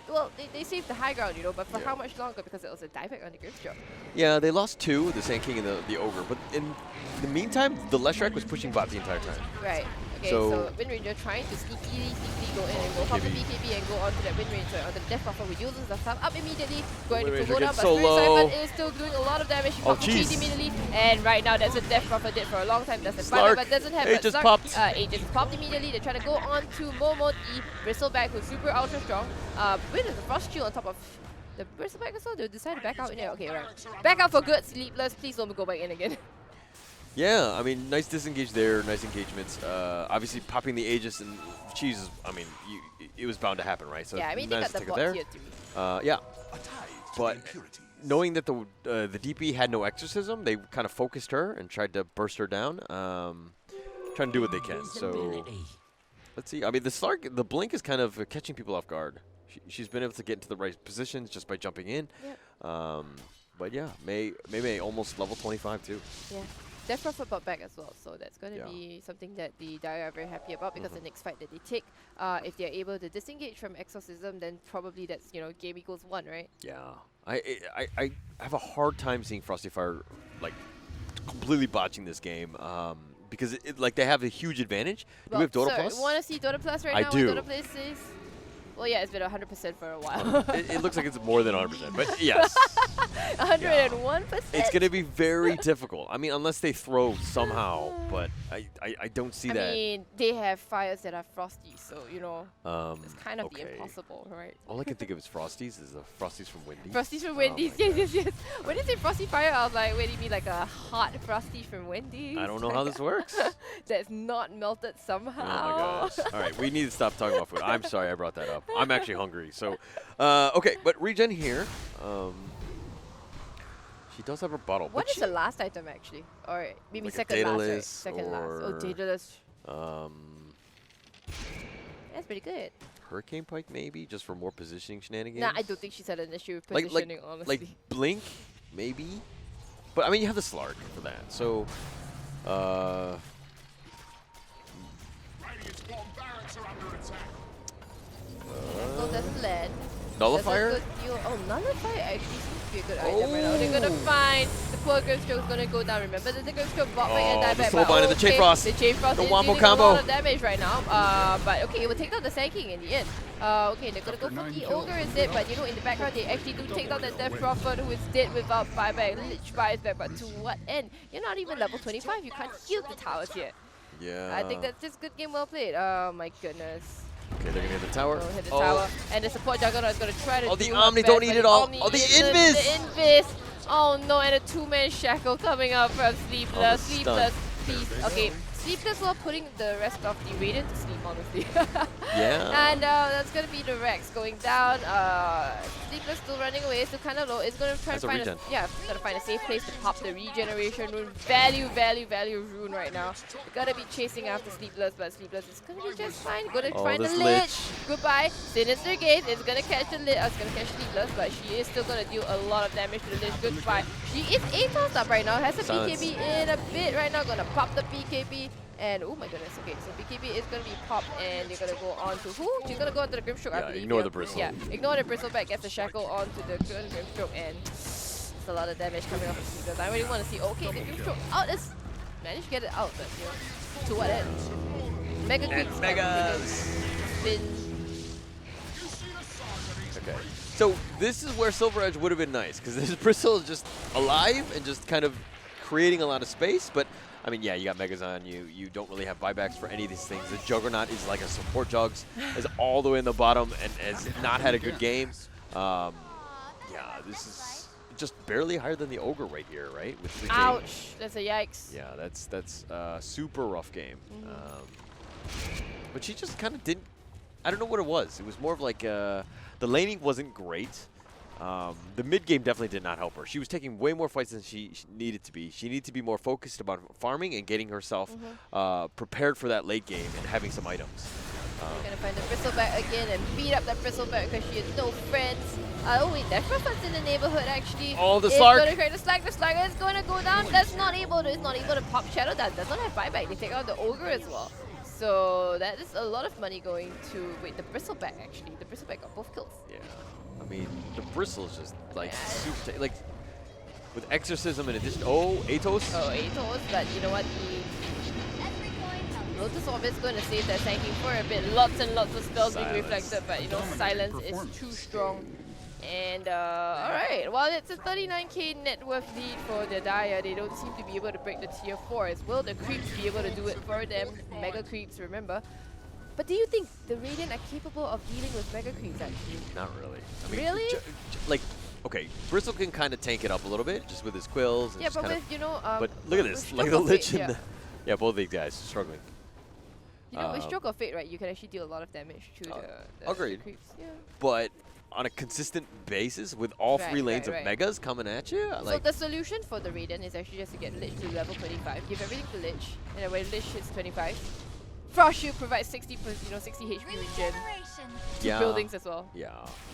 well, they saved the high ground, but for how much longer? Because it was a dieback on the Grimstroke. Yeah, they lost two, the Sand King and the Ogre, but in the meantime, the Leshrac was pushing bot the entire time. Right. Okay, so Wind Ranger trying to sneakily go in and go pop the BKB and go onto that Wind Ranger, onto the Death Prophet, who uses the sub up immediately, going to go down, but Spirit Siphon is still doing a lot of damage. He popped the immediately, and right now that's what Death Prophet did for a long time. Doesn't buy but doesn't have Aegis popped. Aegis popped immediately. They try to go on to Momo E, Bristleback, who's super ultra strong. With the Frost Shield on top of the Bristleback as well. They'll decide to back out in there. Okay, right. Back out for good, Sleepless. Please don't go back in again. Yeah, I mean, nice disengage there, nice engagements. Obviously, popping the Aegis and cheese, I mean, it was bound to happen, right? So yeah, I mean, they got the bot tier 3. Yeah, but knowing that the DP had no exorcism, they kind of focused her and tried to burst her down, trying to do what they can. So let's see. I mean, the Blink is kind of catching people off guard. She's been able to get into the right positions just by jumping in. Yep. But yeah, May almost level 25 too. Yeah. Death Prophet brought back as well, so that's going to be something that the Dire are very happy about because the next fight that they take, if they're able to disengage from Exorcism, then probably that's, game equals 1, right? Yeah. I have a hard time seeing Frosty Fire, like, completely botching this game because, like, they have a huge advantage. Well, do we have DOTA Plus? Want to see DOTA Plus right now? I do. What DOTA Plus is? Well, yeah, it's been 100% for a while. It looks like it's more than 100%, but yes. 101%? It's going to be very difficult. I mean, unless they throw somehow, but I don't see that. I mean, they have fires that are frosty, so, it's kind of the impossible, right? All I can think of is Frosties, is the Frosties from Wendy's. Frosties from Wendy's, yes. When you say Frosty Fire, I was like, wait, you mean like a hot Frosty from Wendy's? I don't know how this works. That's not melted somehow. Oh my gosh. All right, we need to stop talking about food. I'm sorry I brought that up. I'm actually hungry. So, okay, but regen here. She does have her bottle. What is the last item actually? Or maybe like second last, right? Second last. Oh, Daedalus. That's pretty good. Hurricane Pike maybe, just for more positioning shenanigans? Nah, I don't think she's had an issue with positioning, honestly. Like Blink, maybe? But I mean, you have the Slark for that. So, Angle doesn't land. Nullifier? Oh, Nullifier actually seems to be a good item right now. They're gonna find the poor Grimstroke's gonna go down. Remember that the Grimstroke bot back and die the back. Soul Bind and the Chain Frost. The Chain Frost The is Wampo dealing combo. a lot of damage right now. But okay, it will take down the Sand King in the end. Okay, they're gonna go for the Ogre instead, but you know, in the background they actually do take down that Death Prophet who is dead without buyback. Lich buys back, but to what end? You're not even level 25, you can't heal the towers yet. Yeah. I think that's just good game well played. Oh my goodness. Okay, they're gonna hit the tower. Oh, hit the tower. And the support Juggernaut is going to try to the do Omni her don't best, need but it all. Omni Oh, the isn't. Invis! The Invis! Oh no, and a two-man shackle coming out from Sleepless. Sleepless, please. Okay, Sleepless while putting the rest of the Radiant to sleep, honestly. Yeah. And that's going to be the Rex going down. Sleepless still running away, still kind of low. It's going to try to find gonna find a safe place to pop the regeneration rune. Value rune right now. They're gonna be chasing after Sleepless, but Sleepless is gonna be just fine. Gonna find the Lich. Goodbye. Sinister Gaze is gonna catch the Lich. It's gonna catch Sleepless, but she is still gonna deal a lot of damage to the Lich. Goodbye. She is ATOS'd up right now. Has a BKB in a bit right now. Gonna pop the BKB. And oh my goodness, okay, so BKB is going to be popped and they're going to go on to who? She's going to go on to the Grimstroke, I believe. Ignore the Bristle. Yeah, ignore the Bristleback, gets the Shackle onto the Grimstroke, and it's a lot of damage coming off of Sleepless. I really want to see, okay, the Grimstroke out is, managed to get it out, but you know, to what end? Mega Creeps. Megas! Spin. Okay. So this is where Silver Edge would have been nice, because this Bristle is just alive and just kind of creating a lot of space, but I mean, yeah, you got Megas on you. You don't really have buybacks for any of these things. The Juggernaut is like a support Jugs, is all the way in the bottom and has not had a good game. Yeah, this is just barely higher than the Ogre right here, right? With the Ouch! That's a yikes. Yeah, that's a super rough game. But she just kind of didn't. I don't know what it was. It was more of like the laning wasn't great. The mid game definitely did not help her. She was taking way more fights than she needed to be. She needed to be more focused about farming and getting herself prepared for that late game and having some items. We're gonna find the Bristleback again and beat up that Bristleback because she has no friends. Oh wait, that Frost's in the neighborhood actually. Oh, the Slark! It's gonna create the Slark. The Slark is gonna go down. That's not able to. It's not able to pop Shadow Dance. Does not have buyback. They take out the Ogre as well. So that is a lot of money going to the Bristleback actually. The Bristleback got both kills. Yeah. I mean, the Bristle is just like super, like with Exorcism in addition. Oh, Atos. Oh, Atos, but you know what? The Lotus Orb is going to save that Sand King for a bit. Lots and lots of spells being reflected, but you know, Silence is too strong. And alright, well, it's a 39k net worth lead for the Dire. They don't seem to be able to break the tier 4s. Will the creeps be able to do it for them? Mega creeps, remember? But do you think the Radiant are capable of dealing with Mega Creeps actually? Not really. I mean, really? Like, okay, Bristle can kind of tank it up a little bit just with his quills. And yeah, but with, you know... but look at this, like the Lich and the... Yeah, both of these guys struggling. You know, with Stroke of Fate, right, you can actually deal a lot of damage to the creeps. Yeah. But on a consistent basis, with all three lanes of Megas coming at you, so the solution for the Radiant is actually just to get Lich to level 25, give everything to Lich, and then when Lich hits 25, Frost Shield provides 60 HP regen to buildings as well. Yeah,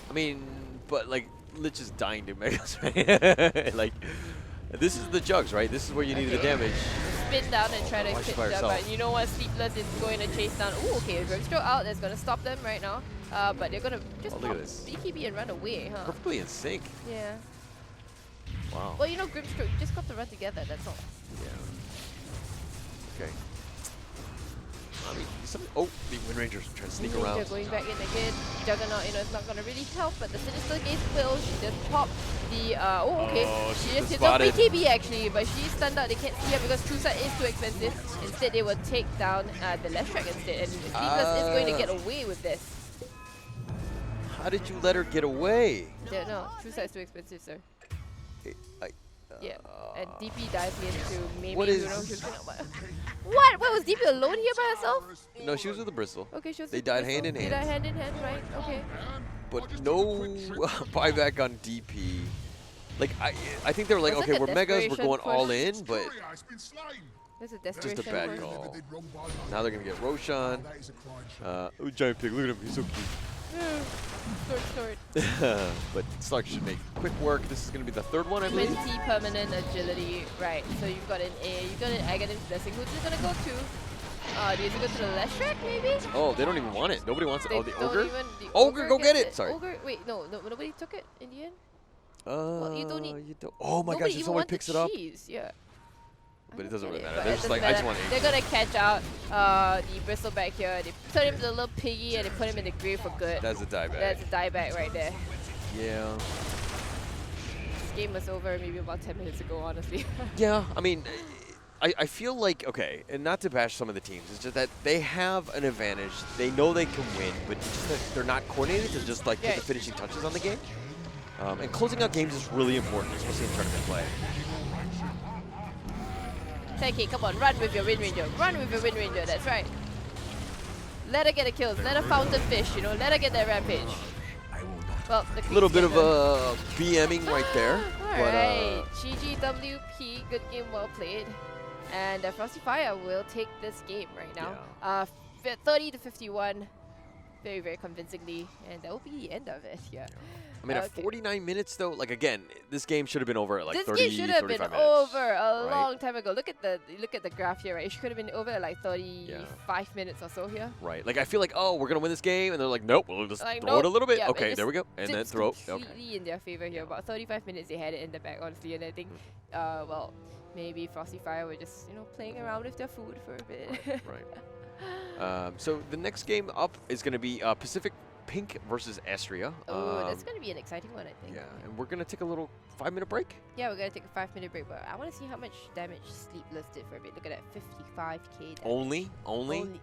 I mean, but like Lich is dying to Megas, right? Like, this is the Jugs, right? This is where you need the damage. Spin down and try to hit them, but you know what? Sleepless is going to chase down. Ooh, okay, Grimstroke out. That's going to stop them right now. But they're going to just pop BKB and run away, huh? Perfectly in sync. Yeah. Wow. Well, you know, Grimstroke, you just got to run together, that's all. Yeah. Okay. I mean, the Wind Ranger's trying to sneak around. Going back in again. Juggernaut, you know, it's not going to really help, but the Sinister Gaze will. She just popped the, she just hits off BKB actually, but she's stunned out. They can't see her because True Sight is too expensive. Instead, they will take down the Left Track instead, and Sleepless is going to get away with this. How did you let her get away? No, True Sight is too expensive, sir. Yeah, and DP dives into maybe, you know, what? What, was DP alone here by herself? No, she was with the Bristle. Okay, she was They died hand in hand. They died hand in hand, right? Okay. But no buyback on DP. Like, I think they were like, okay, we're Megas, we're going all in, but just a bad call. Now they're going to get Roshan. Giant Pig, look at him, he's so cute. Sword. But Slark should make quick work. This is going to be the third one, I believe. 20 permanent agility, right. So you've got an Aghanim Blessing, who's going to go to. Do you go to the left track, maybe? Oh, they don't even want it. Nobody wants it. Oh, the don't ogre? even- the Ogre, go get gets it! Sorry. Ogre, wait, no, nobody took it in the end? Well, you don't need- Oh my gosh, if even someone want the picks it up. cheese, yeah. But it doesn't really matter. But They're it just doesn't like, I just matter. want They're it. gonna catch out the bristleback here. They turn him to a little piggy and they put him in the grave for good. That's a dieback. That's a dieback right there. Yeah. This game was over maybe about 10 minutes ago, honestly. Yeah, I mean, I feel like, okay, and not to bash some of the teams, it's just that they have an advantage. They know they can win, but it's just that they're not coordinated to just like put the finishing touches on the game. And closing out games is really important, especially in tournament play. Techie, come on, run with your Wind Ranger. Run with your Wind Ranger, that's right. Let her get the kills. Let her fountain fish, you know, let her get that rampage. Well, A little bit of BMing right there. Alright, GGWP, good game, well played. And Frosty Fire will take this game right now. 30 to 51, very, very convincingly. And that will be the end of it, yeah. I mean, at 49 minutes, though, like, again, this game should have been over at, like, this 30, game should have been 35 minutes. over a long time ago. Look at the graph here, right? It should have been over at, like, 35 minutes or so here. Right. Like, I feel like, oh, we're going to win this game. And they're like, nope, we'll just like, throw it a little bit. Yeah, Okay, there we go. And then throw. Completely in their favor here. About 35 minutes, they had it in the back, honestly. And I think, well, maybe Frosty Fire were just, you know, playing around with their food for a bit. Right. So the next game up is going to be Pacific Pink versus Astria. Oh, that's going to be an exciting one, I think. Yeah, and we're going to take a little 5-minute break. Yeah, we're going to take a 5-minute break, but I want to see how much damage Sleepless did for a bit. Look at that, 55k damage. Only?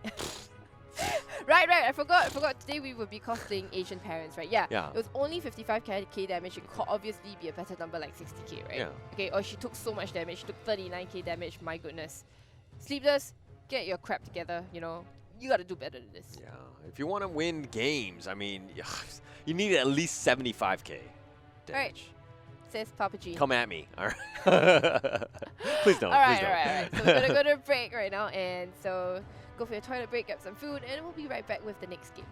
Right, I forgot. Today we would be cosplaying Asian parents, right? Yeah. Yeah. It was only 55k damage. It could obviously be a better number like 60k, right? Yeah. Okay, or she took so much damage. She took 39k damage. My goodness. Sleepless, get your crap together, you know. You got to do better than this. Yeah. If you want to win games, I mean, you need at least 75k damage. Alright. Says Papa G. Come at me. All right. Please don't. Alright, please don't. alright. So we're going to go to a break right now. And so go for your toilet break, get some food, and we'll be right back with the next game.